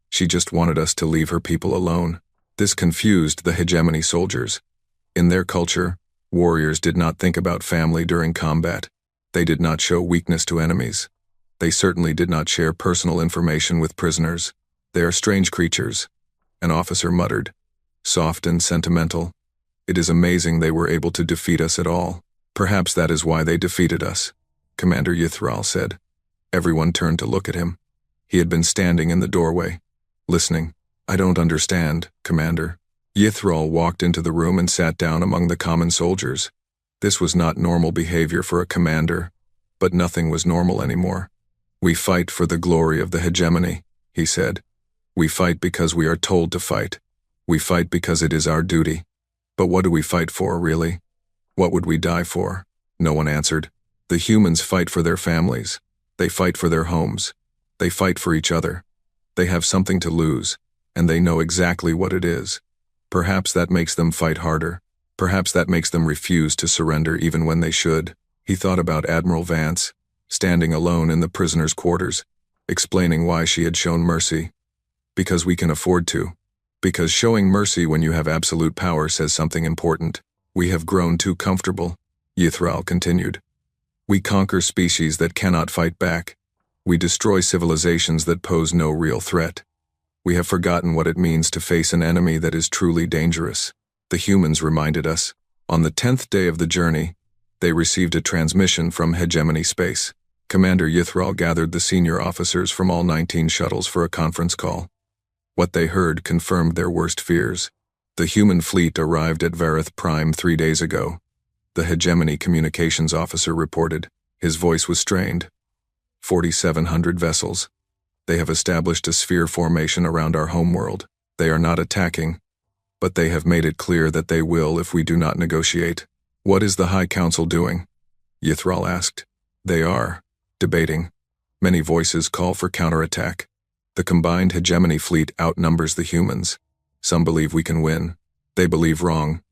She just wanted us to leave her people alone." This confused the hegemony soldiers. In their culture, warriors did not think about family during combat. They did not show weakness to enemies. They certainly did not share personal information with prisoners. "They are strange creatures," an officer muttered. "Soft and sentimental. It is amazing they were able to defeat us at all." "Perhaps that is why they defeated us," Commander Yithral said. Everyone turned to look at him. He had been standing in the doorway, listening. "I don't understand, Commander." Yithral walked into the room and sat down among the common soldiers. This was not normal behavior for a commander, but nothing was normal anymore. "We fight for the glory of the hegemony," he said. "We fight because we are told to fight. We fight because it is our duty. But what do we fight for, really? What would we die for?" No one answered. "The humans fight for their families. They fight for their homes. They fight for each other. They have something to lose, and they know exactly what it is. Perhaps that makes them fight harder. Perhaps that makes them refuse to surrender even when they should." He thought about Admiral Vance, standing alone in the prisoners' quarters, explaining why she had shown mercy. "Because we can afford to. Because showing mercy when you have absolute power says something important. We have grown too comfortable," Yithral continued. "We conquer species that cannot fight back. We destroy civilizations that pose no real threat. We have forgotten what it means to face an enemy that is truly dangerous." The humans reminded us. On the 10th day of the journey, they received a transmission from Hegemony Space. Commander Yithral gathered the senior officers from all 19 shuttles for a conference call. What they heard confirmed their worst fears. The human fleet arrived at Varith Prime 3 days ago. The Hegemony communications officer reported. His voice was strained. 4,700 vessels. They have established a sphere formation around our homeworld. They are not attacking, but they have made it clear that they will if we do not negotiate. "What is the High Council doing?" Yithral asked. "They are debating. Many voices call for counterattack. The combined hegemony fleet outnumbers the humans. Some believe we can win. They believe wrong,"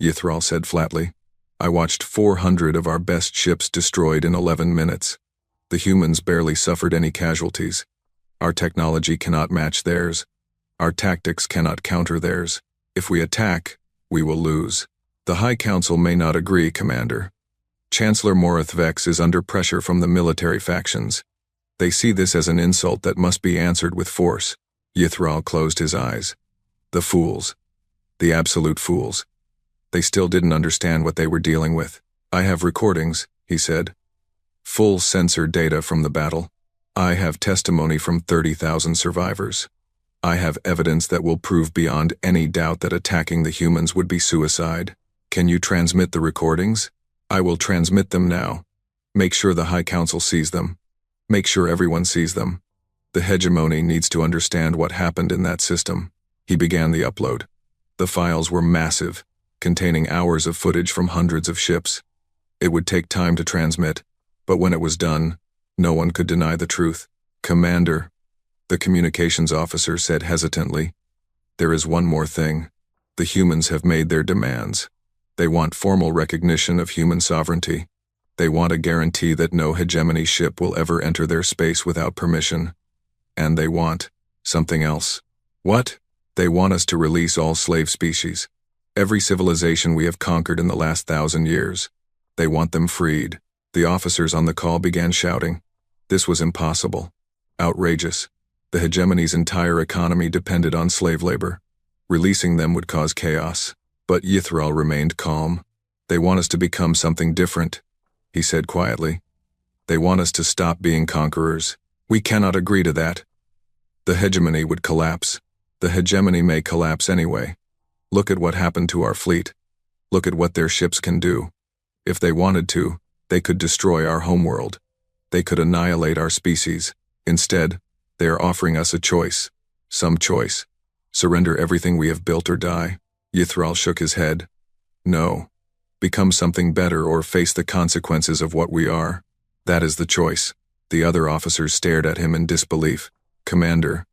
Yithral said flatly. "I watched 400 of our best ships destroyed in 11 minutes. The humans barely suffered any casualties. Our technology cannot match theirs. Our tactics cannot counter theirs. If we attack, we will lose." "The High Council may not agree, Commander. Chancellor Morith Vex is under pressure from the military factions. They see this as an insult that must be answered with force." Yithral closed his eyes. The fools. The absolute fools. They still didn't understand what they were dealing with. "I have recordings," he said. "Full sensor data from the battle. I have testimony from 30,000 survivors. I have evidence that will prove beyond any doubt that attacking the humans would be suicide. Can you transmit the recordings?" "I will transmit them now. Make sure the High Council sees them. Make sure everyone sees them. The hegemony needs to understand what happened in that system." He began the upload. The files were massive, containing hours of footage from hundreds of ships. It would take time to transmit, but when it was done, no one could deny the truth. "Commander," the communications officer said hesitantly, "there is one more thing. The humans have made their demands. They want formal recognition of human sovereignty. They want a guarantee that no hegemony ship will ever enter their space without permission. And they want something else." "What?" "They want us to release all slave species. Every civilization we have conquered in the last 1,000 years. They want them freed." The officers on the call began shouting. This was impossible. Outrageous. The hegemony's entire economy depended on slave labor. Releasing them would cause chaos. But Yithral remained calm. "They want us to become something different," he said quietly. "They want us to stop being conquerors. We cannot agree to that. The hegemony would collapse. The hegemony may collapse anyway. Look at what happened to our fleet. Look at what their ships can do. If they wanted to, they could destroy our homeworld. They could annihilate our species. Instead, they are offering us a choice. Some choice. Surrender everything we have built or die." Yithral shook his head. "No. Become something better or face the consequences of what we are. That is the choice." The other officers stared at him in disbelief. "Commander,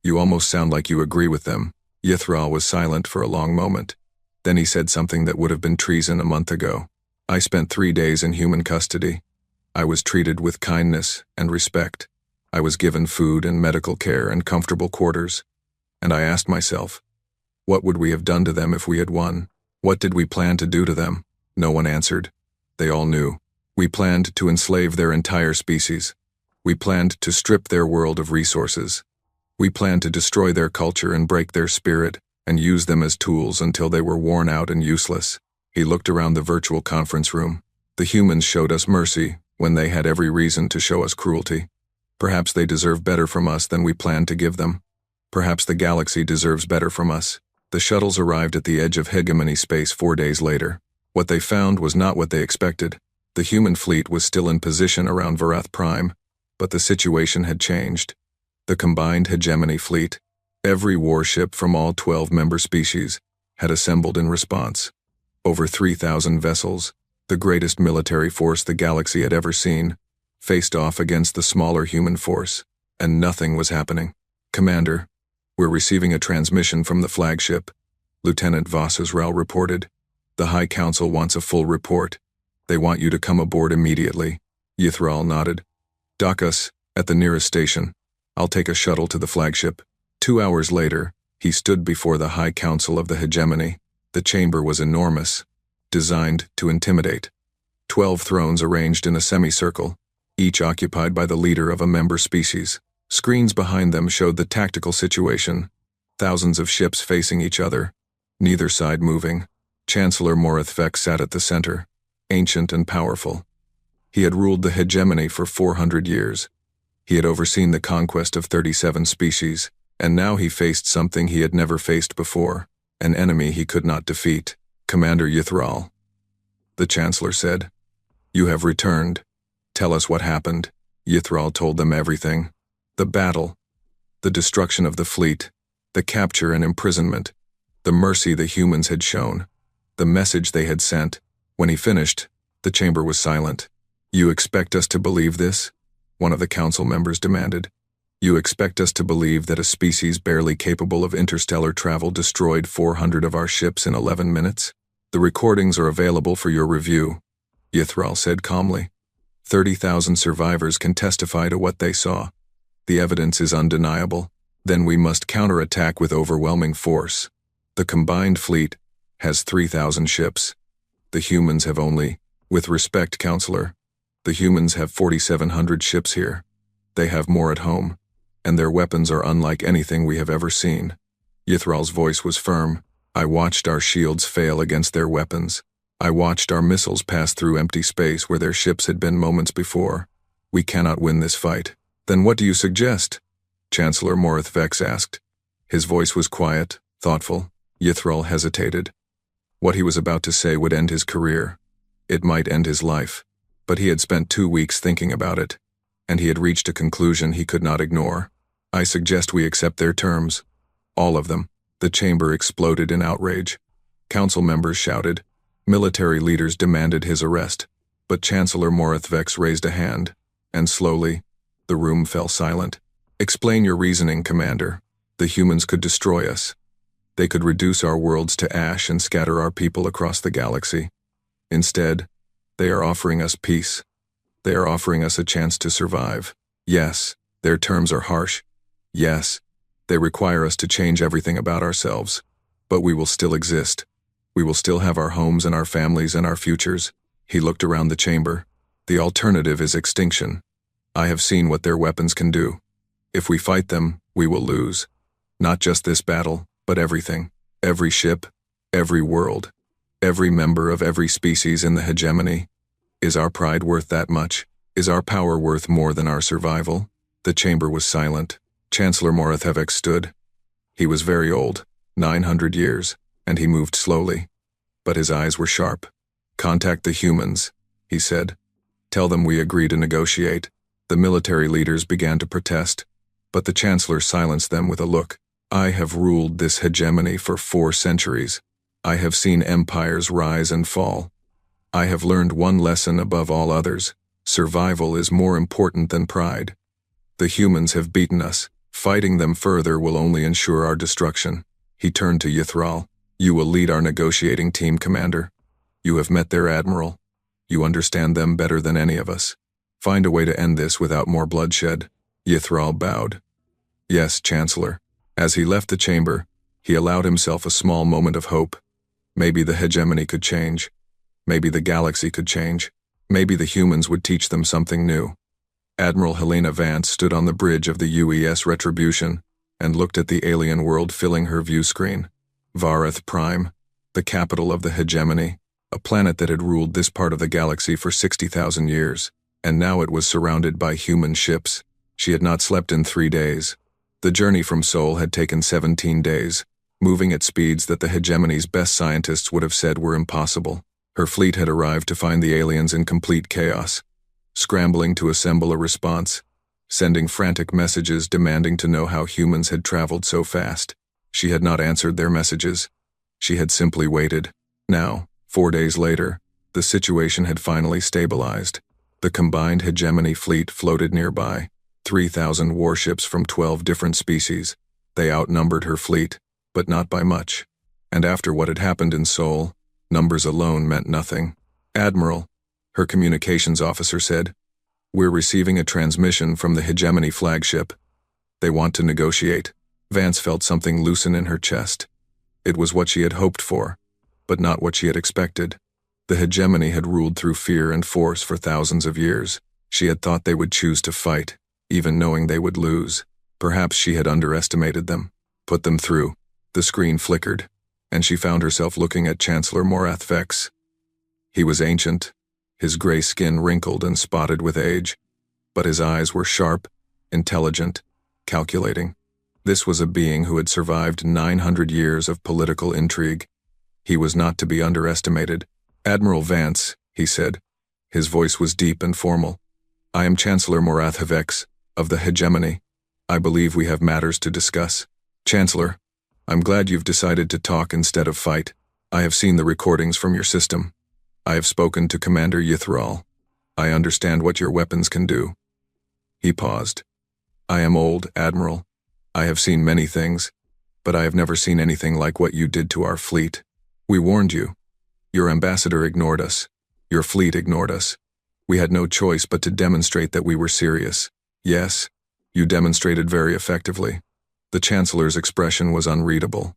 you almost sound like you agree with them." Yithral was silent for a long moment. Then he said something that would have been treason a month ago. "I spent 3 days in human custody. I was treated with kindness and respect. I was given food and medical care and comfortable quarters. And I asked myself, what would we have done to them if we had won? What did we plan to do to them?" No one answered. They all knew. "We planned to enslave their entire species. We planned to strip their world of resources. We planned to destroy their culture and break their spirit and use them as tools until they were worn out and useless." He looked around the virtual conference room. "The humans showed us mercy when they had every reason to show us cruelty. Perhaps they deserve better from us than we planned to give them. Perhaps the galaxy deserves better from us." The shuttles arrived at the edge of hegemony space 4 days later. What they found was not what they expected. The human fleet was still in position around Varath Prime, but the situation had changed. The combined hegemony fleet, every warship from all 12 member species, had assembled in response. Over 3,000 vessels, the greatest military force the galaxy had ever seen, faced off against the smaller human force, and nothing was happening. "Commander, we're receiving a transmission from the flagship," Lieutenant Vossisrael reported. "The High Council wants a full report. They want you to come aboard immediately." Yithral nodded. "Dock us at the nearest station. I'll take a shuttle to the flagship." 2 hours later, he stood before the High Council of the Hegemony. The chamber was enormous, designed to intimidate. 12 thrones arranged in a semicircle, each occupied by the leader of a member species. Screens behind them showed the tactical situation, thousands of ships facing each other, neither side moving. Chancellor Morithvek sat at the center, ancient and powerful. He had ruled the hegemony for 400 years. He had overseen the conquest of 37 species, and now he faced something he had never faced before, an enemy he could not defeat. "Commander Yithral," the Chancellor said, "you have returned. Tell us what happened." Yithral told them everything. The battle, the destruction of the fleet, the capture and imprisonment, the mercy the humans had shown, the message they had sent. When he finished, the chamber was silent. "You expect us to believe this?" one of the council members demanded. "You expect us to believe that a species barely capable of interstellar travel destroyed 400 of our ships in 11 minutes? The recordings are available for your review," Yithral said calmly. 30,000 survivors can testify to what they saw. The evidence is undeniable. Then we must counterattack with overwhelming force. The combined fleet has 3,000 ships. The humans have only, with respect, Counselor, the humans have 4,700 ships here. They have more at home, and their weapons are unlike anything we have ever seen. Yithral's voice was firm. "I watched our shields fail against their weapons. I watched our missiles pass through empty space where their ships had been moments before. We cannot win this fight." "Then what do you suggest?" Chancellor Morithvek asked. His voice was quiet, thoughtful. Yithral hesitated. What he was about to say would end his career. It might end his life. But he had spent 2 weeks thinking about it, and he had reached a conclusion he could not ignore. "I suggest we accept their terms. All of them." The chamber exploded in outrage. Council members shouted. Military leaders demanded his arrest. But Chancellor Morithvek raised a hand, and slowly, the room fell silent. "Explain your reasoning, Commander. The humans could destroy us. They could reduce our worlds to ash and scatter our people across the galaxy. Instead, they are offering us peace. They are offering us a chance to survive. Yes, their terms are harsh. Yes, they require us to change everything about ourselves. But we will still exist. We will still have our homes and our families and our futures." He looked around the chamber. "The alternative is extinction. I have seen what their weapons can do. If we fight them, we will lose. Not just this battle, but everything. Every ship, every world, every member of every species in the hegemony. Is our pride worth that much? Is our power worth more than our survival?" The chamber was silent. Chancellor Morithvek stood. He was very old, 900 years, and he moved slowly. But his eyes were sharp. "Contact the humans," he said. "Tell them we agree to negotiate." The military leaders began to protest, but the Chancellor silenced them with a look. "I have ruled this hegemony for 4 centuries. I have seen empires rise and fall. I have learned one lesson above all others. Survival is more important than pride. The humans have beaten us. Fighting them further will only ensure our destruction." He turned to Yithral. "You will lead our negotiating team, Commander. You have met their admiral. You understand them better than any of us. Find a way to end this without more bloodshed." Yithral bowed. "Yes, Chancellor." As he left the chamber, he allowed himself a small moment of hope. Maybe the hegemony could change. Maybe the galaxy could change. Maybe the humans would teach them something new. Admiral Helena Vance stood on the bridge of the UES Retribution and looked at the alien world filling her view screen. Varath Prime, the capital of the hegemony, a planet that had ruled this part of the galaxy for 60,000 years, and now it was surrounded by human ships. She had not slept in 3 days. The journey from Sol had taken 17 days, moving at speeds that the hegemony's best scientists would have said were impossible. Her fleet had arrived to find the aliens in complete chaos, scrambling to assemble a response, sending frantic messages demanding to know how humans had traveled so fast. She had not answered their messages. She had simply waited. Now, 4 days later, the situation had finally stabilized. The combined hegemony fleet floated nearby, 3,000 warships from 12 different species. They outnumbered her fleet, but not by much. And after what had happened in Seoul, numbers alone meant nothing. "Admiral," her communications officer said, "we're receiving a transmission from the hegemony flagship. They want to negotiate." Vance felt something loosen in her chest. It was what she had hoped for, but not what she had expected. The hegemony had ruled through fear and force for thousands of years. She had thought they would choose to fight, even knowing they would lose. Perhaps she had underestimated them. Put them through. The screen flickered, and she found herself looking at Chancellor Morath Vex. He was ancient, his gray skin wrinkled and spotted with age, but his eyes were sharp, intelligent, calculating. This was a being who had survived 900 years of political intrigue. He was not to be underestimated. "Admiral Vance," he said. His voice was deep and formal. "I am Chancellor Morath Vex, of the hegemony. I believe we have matters to discuss. Chancellor, I'm glad you've decided to talk instead of fight. I have seen the recordings from your system. I have spoken to Commander Yithral. I understand what your weapons can do." He paused. "I am old, Admiral. I have seen many things, but I have never seen anything like what you did to our fleet. We warned you. Your ambassador ignored us. Your fleet ignored us. We had no choice but to demonstrate that we were serious. Yes, you demonstrated very effectively." The Chancellor's expression was unreadable.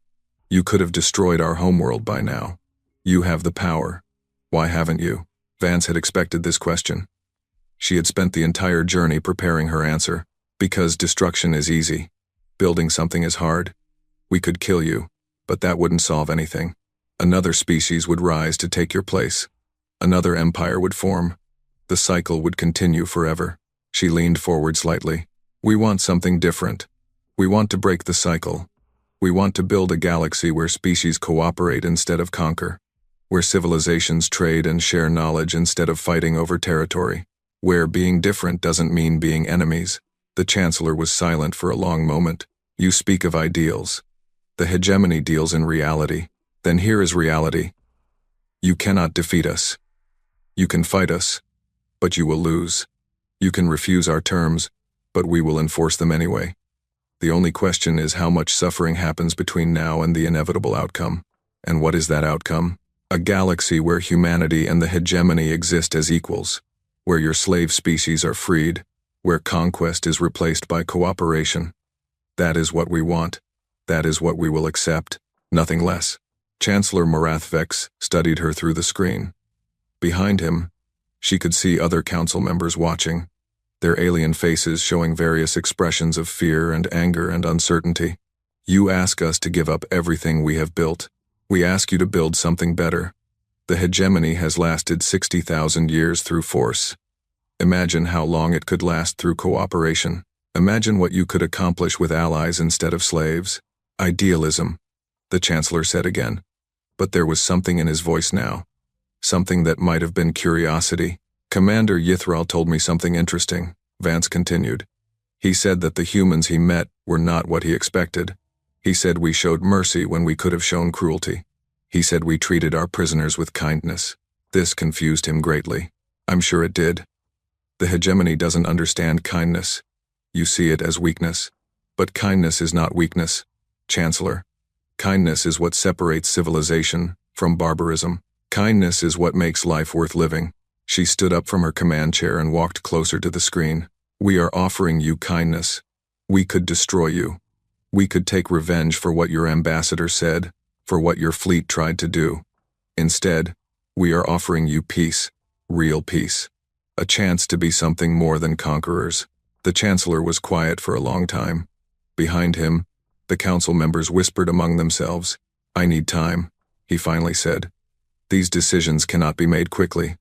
"You could have destroyed our homeworld by now. You have the power. Why haven't you?" Vance had expected this question. She had spent the entire journey preparing her answer. "Because destruction is easy. Building something is hard. We could kill you, but that wouldn't solve anything. Another species would rise to take your place. Another empire would form. The cycle would continue forever." She leaned forward slightly. "We want something different. We want to break the cycle. We want to build a galaxy where species cooperate instead of conquer. Where civilizations trade and share knowledge instead of fighting over territory. Where being different doesn't mean being enemies." The Chancellor was silent for a long moment. "You speak of ideals. The hegemony deals in reality. Then here is reality. You cannot defeat us. You can fight us, but you will lose. You can refuse our terms, but we will enforce them anyway. The only question is how much suffering happens between now and the inevitable outcome. And what is that outcome? A galaxy where humanity and the hegemony exist as equals, where your slave species are freed, where conquest is replaced by cooperation. That is what we want. That is what we will accept. Nothing less." Chancellor Morath Vex studied her through the screen. Behind him, she could see other council members watching, their alien faces showing various expressions of fear and anger and uncertainty. "You ask us to give up everything we have built. We ask you to build something better. The hegemony has lasted 60,000 years through force. Imagine how long it could last through cooperation. Imagine what you could accomplish with allies instead of slaves." "Idealism," the Chancellor said again. But there was something in his voice now. Something that might have been curiosity. "Commander Yithral told me something interesting," Vance continued. "He said that the humans he met were not what he expected. He said we showed mercy when we could have shown cruelty. He said we treated our prisoners with kindness. This confused him greatly. I'm sure it did. The hegemony doesn't understand kindness. You see it as weakness. But kindness is not weakness, Chancellor. Kindness is what separates civilization from barbarism. Kindness is what makes life worth living." She stood up from her command chair and walked closer to the screen. "We are offering you kindness. We could destroy you. We could take revenge for what your ambassador said, for what your fleet tried to do. Instead, we are offering you peace, real peace. A chance to be something more than conquerors." The Chancellor was quiet for a long time. Behind him, the council members whispered among themselves. "I need time," he finally said. "These decisions cannot be made quickly.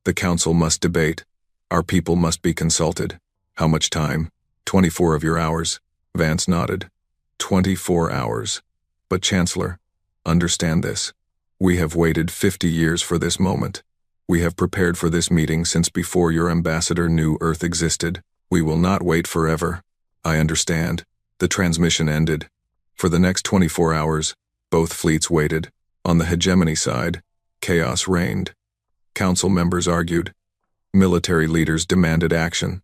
The council must debate. Our people must be consulted." "How much time?" 24 of your hours." Vance nodded. 24 hours. "But Chancellor, understand this. We have waited 50 years for this moment. We have prepared for this meeting since before your ambassador knew Earth existed. We will not wait forever. I understand. The transmission ended. For the next 24 hours, both fleets waited. On the hegemony side, chaos reigned. Council members argued. Military leaders demanded action.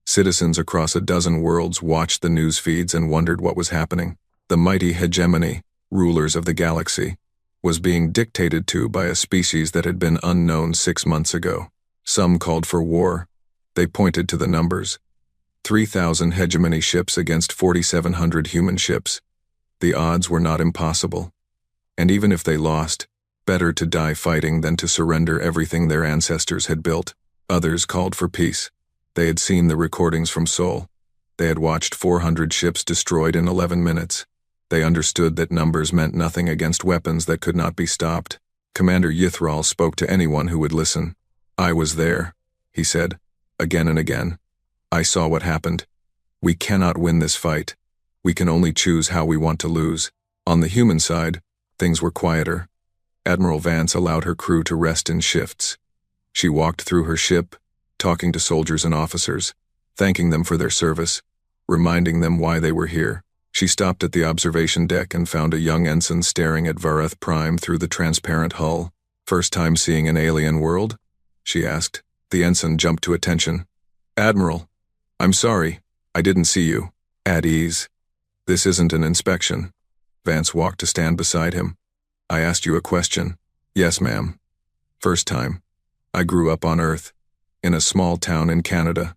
Citizens across a dozen worlds watched the news feeds and wondered what was happening. The mighty hegemony, rulers of the galaxy, was being dictated to by a species that had been unknown 6 months ago. Some called for war. They pointed to the numbers. 3,000 hegemony ships against 4,700 human ships. The odds were not impossible. And even if they lost, better to die fighting than to surrender everything their ancestors had built. Others called for peace. They had seen the recordings from Sol. They had watched 400 ships destroyed in 11 minutes. They understood that numbers meant nothing against weapons that could not be stopped. Commander Yithral spoke to anyone who would listen. I was there, he said, again and again. I saw what happened. We cannot win this fight. We can only choose how we want to lose. On the human side, things were quieter. Admiral Vance allowed her crew to rest in shifts. She walked through her ship, talking to soldiers and officers, thanking them for their service, reminding them why they were here. She stopped at the observation deck and found a young ensign staring at Vareth Prime through the transparent hull. First time seeing an alien world? She asked. The ensign jumped to attention. Admiral, I'm sorry, I didn't see you. At ease. This isn't an inspection. Vance walked to stand beside him. I asked you a question. Yes, ma'am. First time. I grew up on Earth, in a small town in Canada.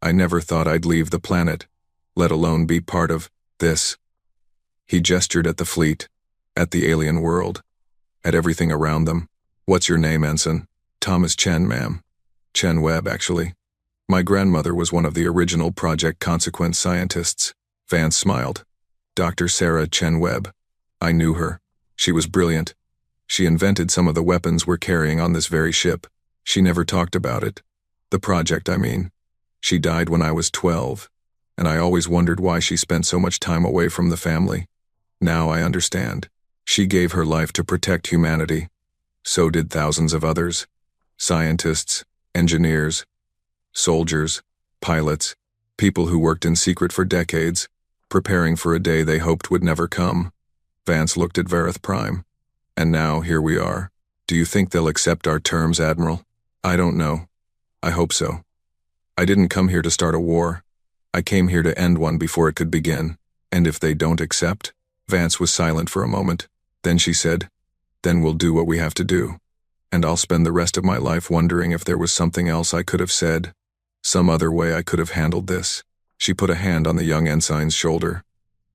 I never thought I'd leave the planet, let alone be part of this. He gestured at the fleet, at the alien world, at everything around them. What's your name, Ensign? Thomas Chen, ma'am. Chen Webb, actually. My grandmother was one of the original Project Consequence scientists. Vance smiled. Dr. Sarah Chen Webb. I knew her. She was brilliant. She invented some of the weapons we're carrying on this very ship. She never talked about it. The project, I mean. She died when I was 12, and I always wondered why she spent so much time away from the family. Now I understand. She gave her life to protect humanity. So did thousands of others. Scientists, engineers, soldiers, pilots, people who worked in secret for decades, preparing for a day they hoped would never come. Vance looked at Vareth Prime. And now, here we are. Do you think they'll accept our terms, Admiral? I don't know. I hope so. I didn't come here to start a war. I came here to end one before it could begin. And if they don't accept? Vance was silent for a moment. Then she said, then we'll do what we have to do. And I'll spend the rest of my life wondering if there was something else I could have said. Some other way I could have handled this. She put a hand on the young ensign's shoulder.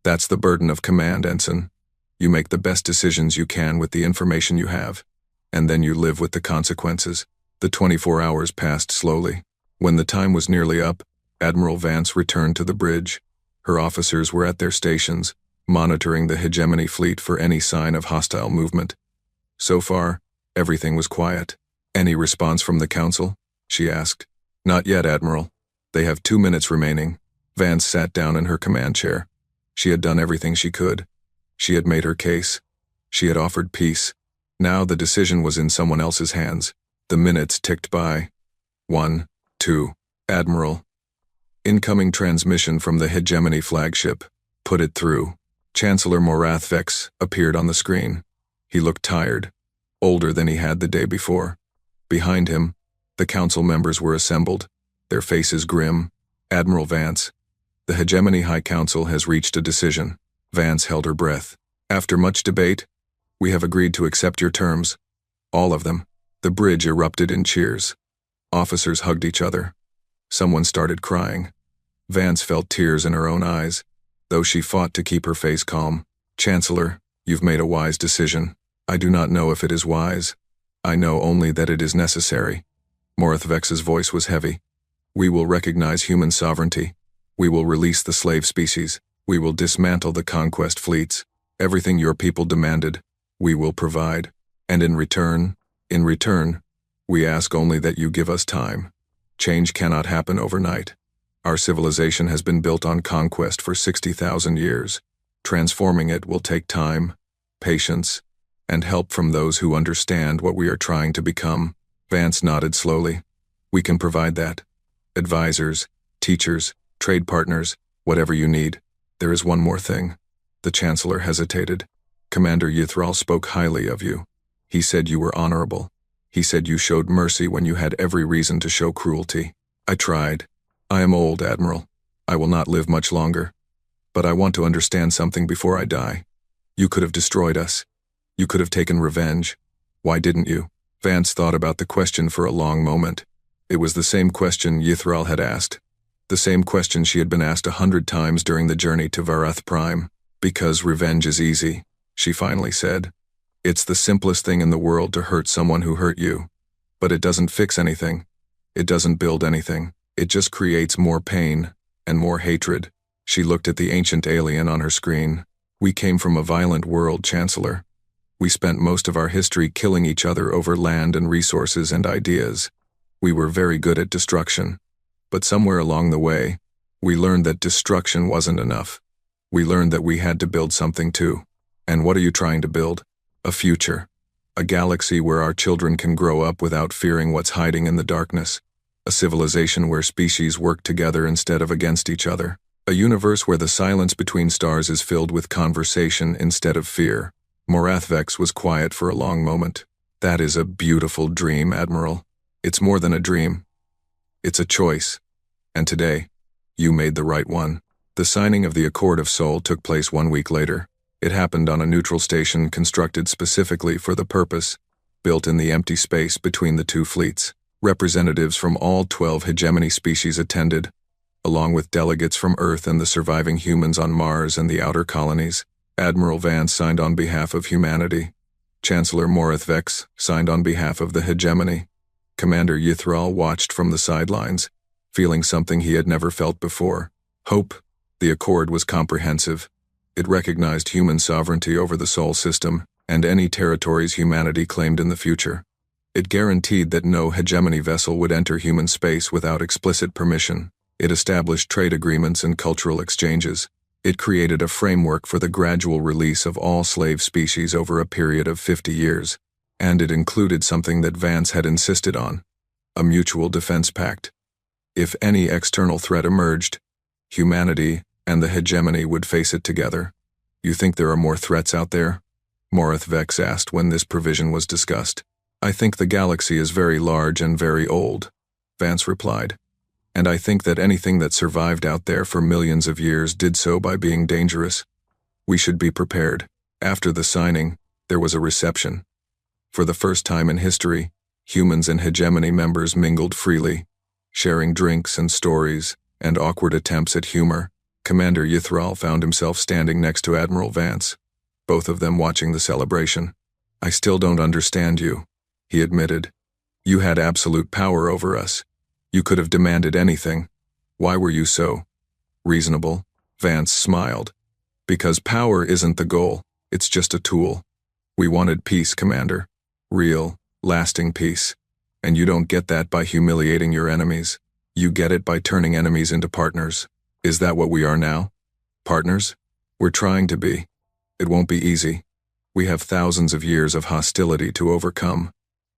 That's the burden of command, Ensign. You make the best decisions you can with the information you have. And then you live with the consequences. The 24 hours passed slowly. When the time was nearly up, Admiral Vance returned to the bridge. Her officers were at their stations, monitoring the hegemony fleet for any sign of hostile movement. So far, everything was quiet. Any response from the council? She asked. Not yet, Admiral. They have 2 minutes remaining. Vance sat down in her command chair. She had done everything she could. She had made her case. She had offered peace. Now the decision was in someone else's hands. The minutes ticked by. 1, 2, Admiral. Incoming transmission from the hegemony flagship. Put it through. Chancellor Morathvex appeared on the screen. He looked tired, older than he had the day before. Behind him, the council members were assembled, their faces grim. Admiral Vance. The Hegemony High Council has reached a decision. Vance held her breath. After much debate, we have agreed to accept your terms. All of them. The bridge erupted in cheers. Officers hugged each other. Someone started crying. Vance felt tears in her own eyes, though she fought to keep her face calm. Chancellor, you've made a wise decision. I do not know if it is wise. I know only that it is necessary. Morathvex's voice was heavy. We will recognize human sovereignty. We will release the slave species. We will dismantle the conquest fleets. Everything your people demanded, we will provide. And in return, we ask only that you give us time. Change cannot happen overnight. Our civilization has been built on conquest for 60,000 years. Transforming it will take time, patience, and help from those who understand what we are trying to become. Vance nodded slowly. We can provide that. Advisors, teachers, trade partners, whatever you need. There is one more thing. The Chancellor hesitated. Commander Yithral spoke highly of you. He said you were honorable. He said you showed mercy when you had every reason to show cruelty. I tried. I am old, Admiral. I will not live much longer. But I want to understand something before I die. You could have destroyed us. You could have taken revenge. Why didn't you? Vance thought about the question for a long moment. It was the same question Yithral had asked. The same question she had been asked 100 times during the journey to Varath Prime. Because revenge is easy, she finally said. It's the simplest thing in the world to hurt someone who hurt you. But it doesn't fix anything. It doesn't build anything. It just creates more pain and more hatred. She looked at the ancient alien on her screen. We came from a violent world, Chancellor. We spent most of our history killing each other over land and resources and ideas. We were very good at destruction. But somewhere along the way, we learned that destruction wasn't enough. We learned that we had to build something too. And what are you trying to build? A future. A galaxy where our children can grow up without fearing what's hiding in the darkness. A civilization where species work together instead of against each other. A universe where the silence between stars is filled with conversation instead of fear. Morathvex was quiet for a long moment. That is a beautiful dream, Admiral. It's more than a dream. It's a choice. And today, you made the right one. The signing of the Accord of Soul took place 1 week later. It happened on a neutral station constructed specifically for the purpose, built in the empty space between the two fleets. Representatives from all 12 hegemony species attended, along with delegates from Earth and the surviving humans on Mars and the outer colonies. Admiral Vance signed on behalf of humanity. Chancellor Morathvex signed on behalf of the hegemony. Commander Yithral watched from the sidelines, feeling something he had never felt before. Hope. The accord was comprehensive. It recognized human sovereignty over the Sol system and any territories humanity claimed in the future. It guaranteed that no hegemony vessel would enter human space without explicit permission. It established trade agreements and cultural exchanges. It created a framework for the gradual release of all slave species over a period of 50 years. And it included something that Vance had insisted on: a mutual defense pact. If any external threat emerged, humanity and the hegemony would face it together. You think there are more threats out there? Morathvex asked when this provision was discussed. I think the galaxy is very large and very old, Vance replied. And I think that anything that survived out there for millions of years did so by being dangerous. We should be prepared. After the signing, there was a reception. For the first time in history, humans and hegemony members mingled freely, sharing drinks and stories and awkward attempts at humor. Commander Yithral found himself standing next to Admiral Vance, both of them watching the celebration. I still don't understand you, he admitted. You had absolute power over us. You could have demanded anything. Why were you so reasonable? Vance smiled. Because power isn't the goal, it's just a tool. We wanted peace, Commander. Real, lasting peace. And you don't get that by humiliating your enemies. You get it by turning enemies into partners. Is that what we are now? Partners? We're trying to be. It won't be easy. We have thousands of years of hostility to overcome.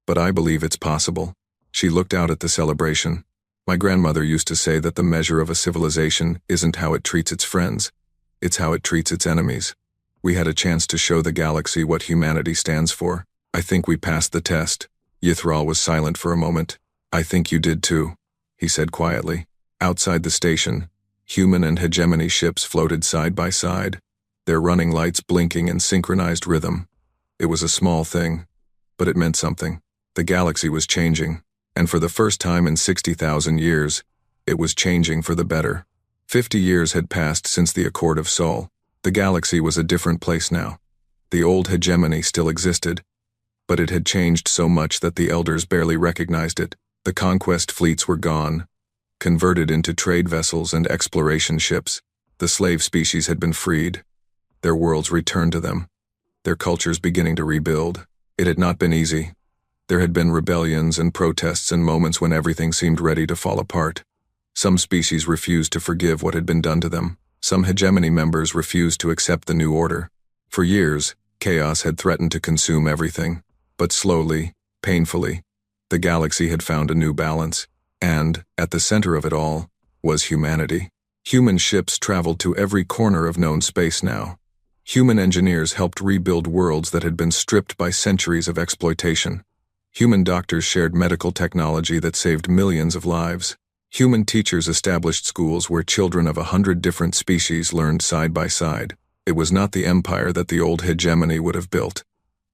But I believe it's possible. She looked out at the celebration. My grandmother used to say that the measure of a civilization isn't how it treats its friends. It's how it treats its enemies. We had a chance to show the galaxy what humanity stands for. I think we passed the test. Yithral was silent for a moment. I think you did too, he said quietly. Outside the station, human and hegemony ships floated side by side, their running lights blinking in synchronized rhythm. It was a small thing, but it meant something. The galaxy was changing, and for the first time in 60,000 years, it was changing for the better. 50 years had passed since the Accord of Sol. The galaxy was a different place now. The old hegemony still existed, but it had changed so much that the elders barely recognized it. The conquest fleets were gone, converted into trade vessels and exploration ships. The slave species had been freed. Their worlds returned to them, their cultures beginning to rebuild. It had not been easy. There had been rebellions and protests and moments when everything seemed ready to fall apart. Some species refused to forgive what had been done to them. Some hegemony members refused to accept the new order. For years, Chaos had threatened to consume everything, but slowly, painfully, the galaxy had found a new balance, and, at the center of it all, was humanity. Human ships traveled to every corner of known space now. Human engineers helped rebuild worlds that had been stripped by centuries of exploitation. Human doctors shared medical technology that saved millions of lives. Human teachers established schools where children of 100 different species learned side by side. It was not the empire that the old hegemony would have built.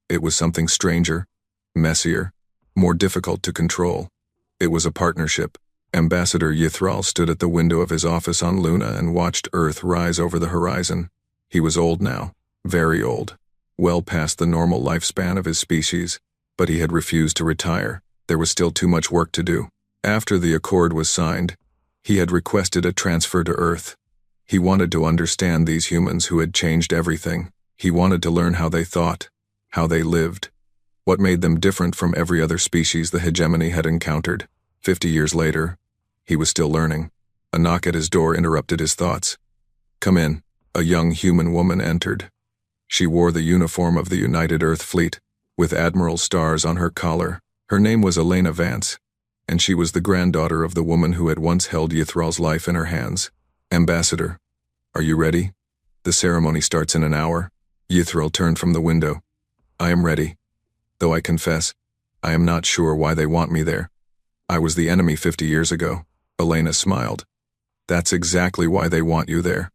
It was something stranger, messier, more difficult to control. It was a partnership. Ambassador Yithral stood at the window of his office on Luna and watched Earth rise over the horizon. He was old now, very old, well past the normal lifespan of his species, but he had refused to retire. There was still too much work to do. After the accord was signed, he had requested a transfer to Earth. He wanted to understand these humans who had changed everything. He wanted to learn how they thought, how they lived, what made them different from every other species the hegemony had encountered. 50 years later, he was still learning. A knock at his door interrupted his thoughts. "Come in." A young human woman entered. She wore the uniform of the United Earth Fleet, with admiral stars on her collar. Her name was Elena Vance, and she was the granddaughter of the woman who had once held Yithral's life in her hands. "Ambassador, are you ready? The ceremony starts in an hour." Yithral turned from the window. "I am ready, though I confess, I am not sure why they want me there. I was the enemy 50 years ago." Elena smiled. "That's exactly why they want you there.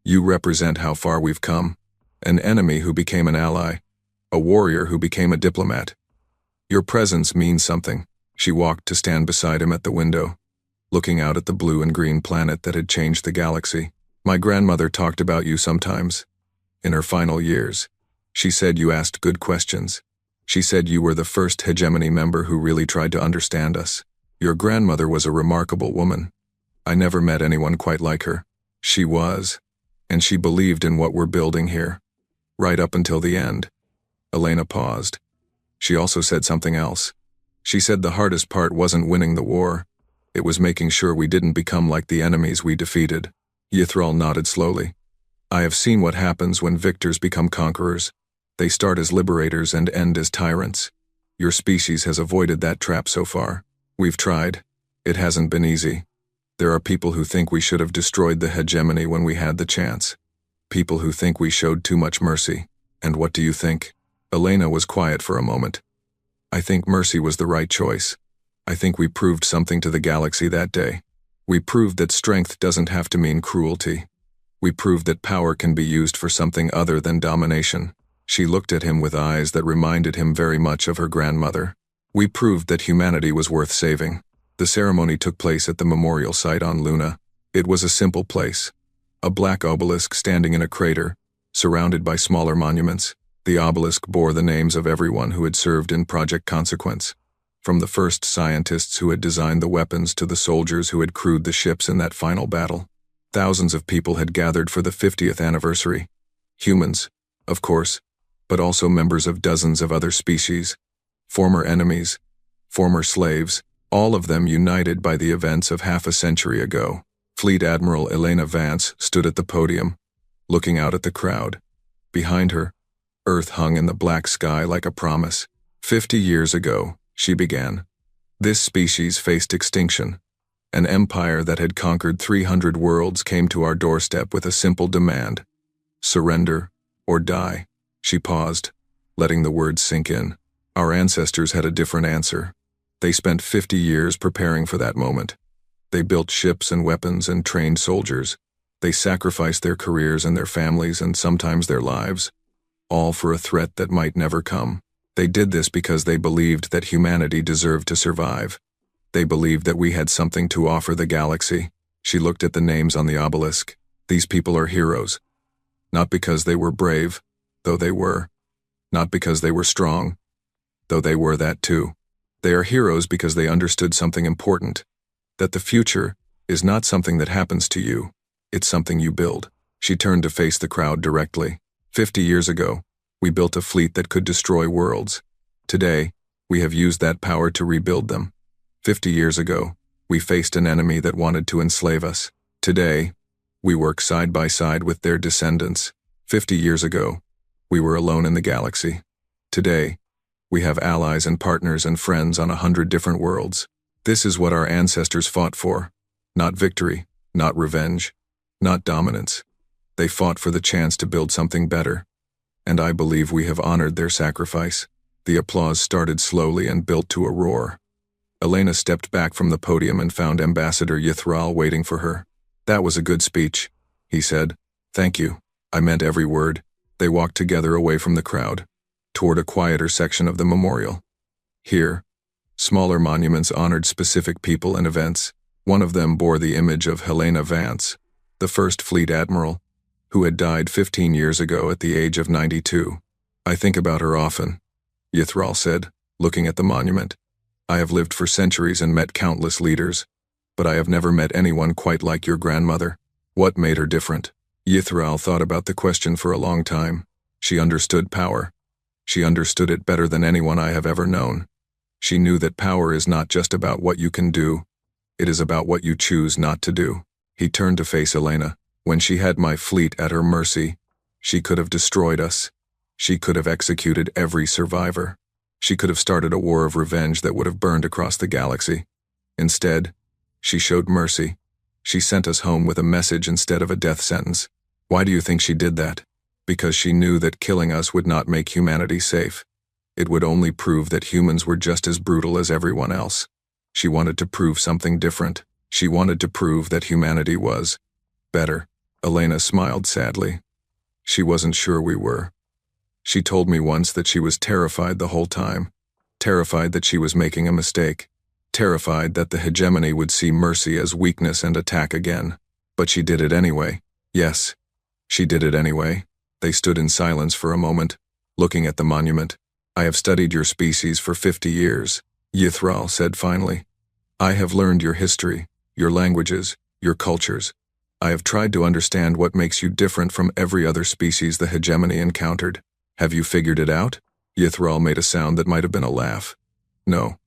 You represent how far we've come. An enemy who became an ally, a warrior who became a diplomat. Your presence means something." She walked to stand beside him at the window, looking out at the blue and green planet that had changed the galaxy. "My grandmother talked about you sometimes. In her final years, she said you asked good questions. She said you were the first hegemony member who really tried to understand us. Your grandmother was a remarkable woman. I never met anyone quite like her. She was, and she believed in what we're building here. Right up until the end." Elena paused. She also said something else. She said the hardest part wasn't winning the war. It was making sure we didn't become like the enemies we defeated. Yithral nodded slowly. "I have seen what happens when victors become conquerors. They start as liberators and end as tyrants. Your species has avoided that trap so far. We've tried. It hasn't been easy. There are people who think we should have destroyed the hegemony when we had the chance. People who think we showed too much mercy. And what do you think?" Elena was quiet for a moment. "I think mercy was the right choice. I think we proved something to the galaxy that day. We proved that strength doesn't have to mean cruelty. We proved that power can be used for something other than domination." She looked at him with eyes that reminded him very much of her grandmother. "We proved that humanity was worth saving." The ceremony took place at the memorial site on Luna. It was a simple place. A black obelisk standing in a crater, surrounded by smaller monuments. The obelisk bore the names of everyone who had served in Project Consequence, from the first scientists who had designed the weapons to the soldiers who had crewed the ships in that final battle. Thousands of people had gathered for the 50th anniversary. Humans, of course, but also members of dozens of other species, former enemies, former slaves, all of them united by the events of half a century ago. Fleet Admiral Elena Vance stood at the podium, looking out at the crowd. Behind her, Earth hung in the black sky like a promise. 50 years ago, she began. This species faced extinction. An empire that had conquered 300 worlds came to our doorstep with a simple demand: surrender or die. She paused, letting the words sink in. Our ancestors had a different answer. They spent 50 years preparing for that moment. They built ships and weapons and trained soldiers. They sacrificed their careers and their families and sometimes their lives, all for a threat that might never come. They did this because they believed that humanity deserved to survive. They believed that we had something to offer the galaxy. She looked at the names on the obelisk. These people are heroes. Not because they were brave, though they were. Not because they were strong, though they were that too. They are heroes because they understood something important, that the future is not something that happens to you, it's something you build. She turned to face the crowd directly. 50 years ago, we built a fleet that could destroy worlds. Today, we have used that power to rebuild them. 50 years ago, we faced an enemy that wanted to enslave us. Today, we work side by side with their descendants. 50 years ago, We were alone in the galaxy. Today, we have allies and partners and friends on 100 different worlds. This is what our ancestors fought for. Not victory, not revenge, not dominance. They fought for the chance to build something better. And I believe we have honored their sacrifice. The applause started slowly and built to a roar. Elena stepped back from the podium and found Ambassador Yithral waiting for her. "That was a good speech," he said. "Thank you. I meant every word." They walked together away from the crowd, toward a quieter section of the memorial. Here, smaller monuments honored specific people and events. One of them bore the image of Helena Vance, the first fleet admiral, who had died 15 years ago at the age of 92. "I think about her often," Yithral said, looking at the monument. "I have lived for centuries and met countless leaders, but I have never met anyone quite like your grandmother. What made her different?" Yithral thought about the question for a long time. She understood power. She understood it better than anyone I have ever known. She knew that power is not just about what you can do, it is about what you choose not to do. He turned to face Elena. "When she had my fleet at her mercy, she could have destroyed us. She could have executed every survivor. She could have started a war of revenge that would have burned across the galaxy. Instead, she showed mercy. She sent us home with a message instead of a death sentence. Why do you think she did that? Because she knew that killing us would not make humanity safe. It would only prove that humans were just as brutal as everyone else. She wanted to prove something different. She wanted to prove that humanity was better." Elena smiled sadly. "She wasn't sure we were. She told me once that she was terrified the whole time. Terrified that she was making a mistake. Terrified that the hegemony would see mercy as weakness and attack again. But she did it anyway. Yes, she did it anyway." They stood in silence for a moment, looking at the monument. "I have studied your species for 50 years, Yithral said finally. "I have learned your history, your languages, your cultures. I have tried to understand what makes you different from every other species the hegemony encountered. Have you figured it out?" Yithral made a sound that might have been a laugh. "No.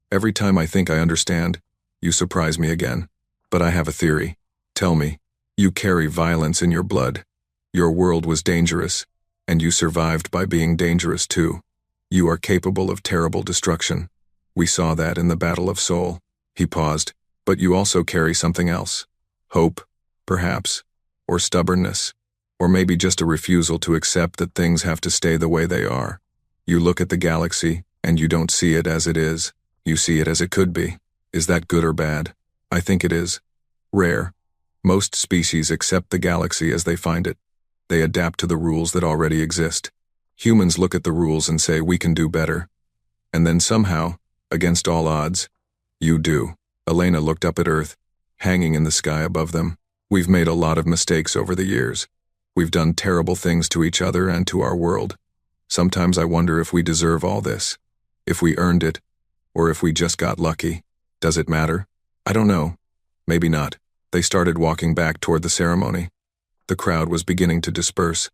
Every time I think I understand, you surprise me again. But I have a theory. Tell me, you carry violence in your blood. Your world was dangerous, and you survived by being dangerous too. You are capable of terrible destruction. We saw that in the Battle of Seoul." He paused. "But you also carry something else. Hope, perhaps, or stubbornness, or maybe just a refusal to accept that things have to stay the way they are. You look at the galaxy, and you don't see it as it is. You see it as it could be. Is that good or bad? I think it is. Rare. Most species accept the galaxy as they find it. They adapt to the rules that already exist. Humans look at the rules and say we can do better. And then somehow, against all odds, you do." Elena looked up at Earth, hanging in the sky above them. "We've made a lot of mistakes over the years. We've done terrible things to each other and to our world. Sometimes I wonder if we deserve all this. If we earned it, or if we just got lucky. Does it matter? I don't know. Maybe not." They started walking back toward the ceremony. The crowd was beginning to disperse,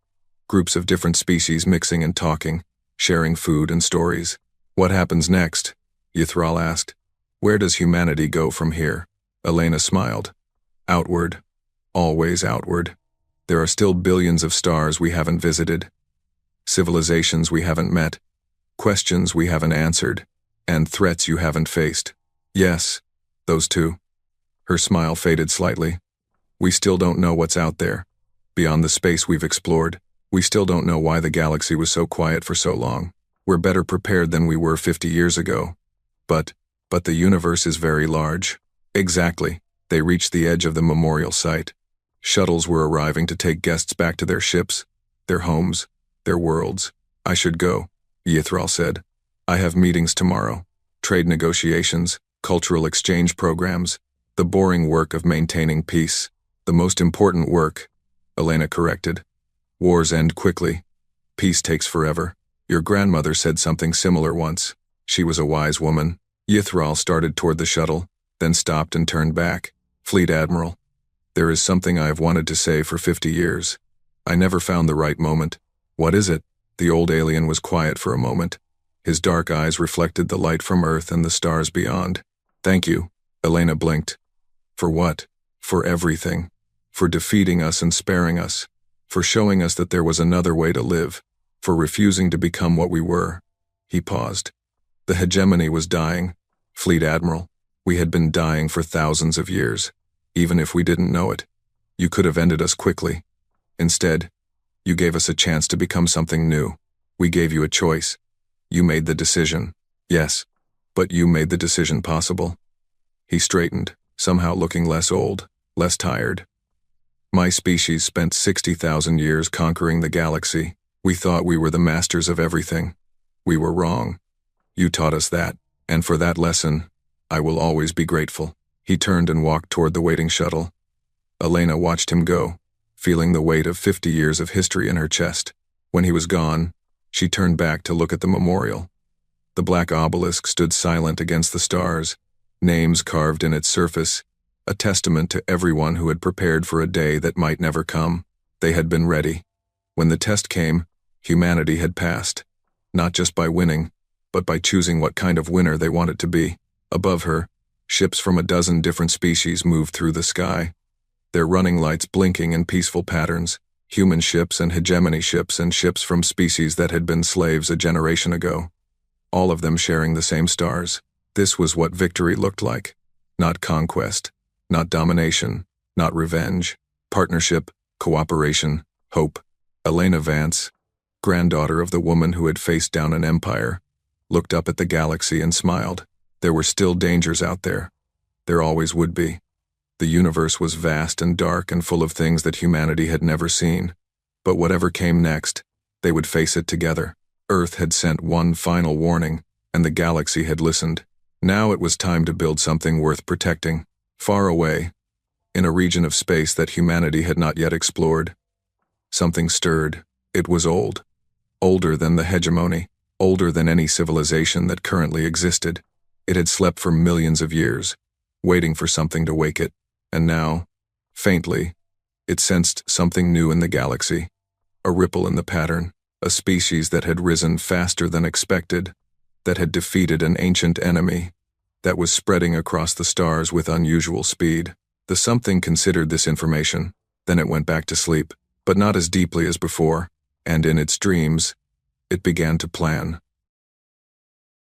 groups of different species mixing and talking, sharing food and stories. "What happens next?" Yithral asked. "Where does humanity go from here?" Elena smiled. "Outward. Always outward. There are still billions of stars we haven't visited, civilizations we haven't met, questions we haven't answered, and threats you haven't faced. Yes, those two." Her smile faded slightly. "We still don't know what's out there. Beyond the space we've explored, we still don't know why the galaxy was so quiet for so long. We're better prepared than we were 50 years ago. But the universe is very large." Exactly. They reached the edge of the memorial site. Shuttles were arriving to take guests back to their ships, their homes, their worlds. "I should go," Yithral said. "I have meetings tomorrow. Trade negotiations, cultural exchange programs, the boring work of maintaining peace. The most important work," Elena corrected. "Wars end quickly. Peace takes forever. Your grandmother said something similar once. She was a wise woman." Yithral started toward the shuttle, then stopped and turned back. "Fleet Admiral, there is something I have wanted to say for 50 years. I never found the right moment." "What is it?" The old alien was quiet for a moment. His dark eyes reflected the light from Earth and the stars beyond. "Thank you." Elena blinked. "For what?" "For everything. For defeating us and sparing us. For showing us that there was another way to live. for refusing to become what we were. He paused. The hegemony was dying. Fleet Admiral, we had been dying for thousands of years. Even if we didn't know it, you could have ended us quickly. Instead, you gave us a chance to become something new. We gave you a choice. You made the decision. Yes, but you made the decision possible. He straightened, somehow looking less old, less tired. My species spent 60,000 years conquering the galaxy. We thought we were the masters of everything. We were wrong. You taught us that, and for that lesson, I will always be grateful. He turned and walked toward the waiting shuttle. Elena watched him go, feeling the weight of 50 years of history in her chest. When he was gone, she turned back to look at the memorial. The black obelisk stood silent against the stars, names carved in its surface, a testament to everyone who had prepared for a day that might never come. They had been ready. When the test came, humanity had passed, not just by winning, but by choosing what kind of winner they wanted to be. Above her, ships from a dozen different species moved through the sky, their running lights blinking in peaceful patterns, human ships and hegemony ships and ships from species that had been slaves a generation ago, all of them sharing the same stars. This was what victory looked like. Not conquest, not domination, not revenge. Partnership, cooperation, hope. Elena Vance, granddaughter of the woman who had faced down an empire, looked up at the galaxy and smiled. There were still dangers out there. There always would be. The universe was vast and dark and full of things that humanity had never seen. But whatever came next, they would face it together. Earth had sent one final warning, and the galaxy had listened. Now it was time to build something worth protecting. Far away, in a region of space that humanity had not yet explored, something stirred. It was old. Older than the hegemony, older than any civilization that currently existed. It had slept for millions of years, waiting for something to wake it. And now, faintly, it sensed something new in the galaxy. A ripple in the pattern, a species that had risen faster than expected, that had defeated an ancient enemy, that was spreading across the stars with unusual speed. The something considered this information, then it went back to sleep, but not as deeply as before, and in its dreams, it began to plan.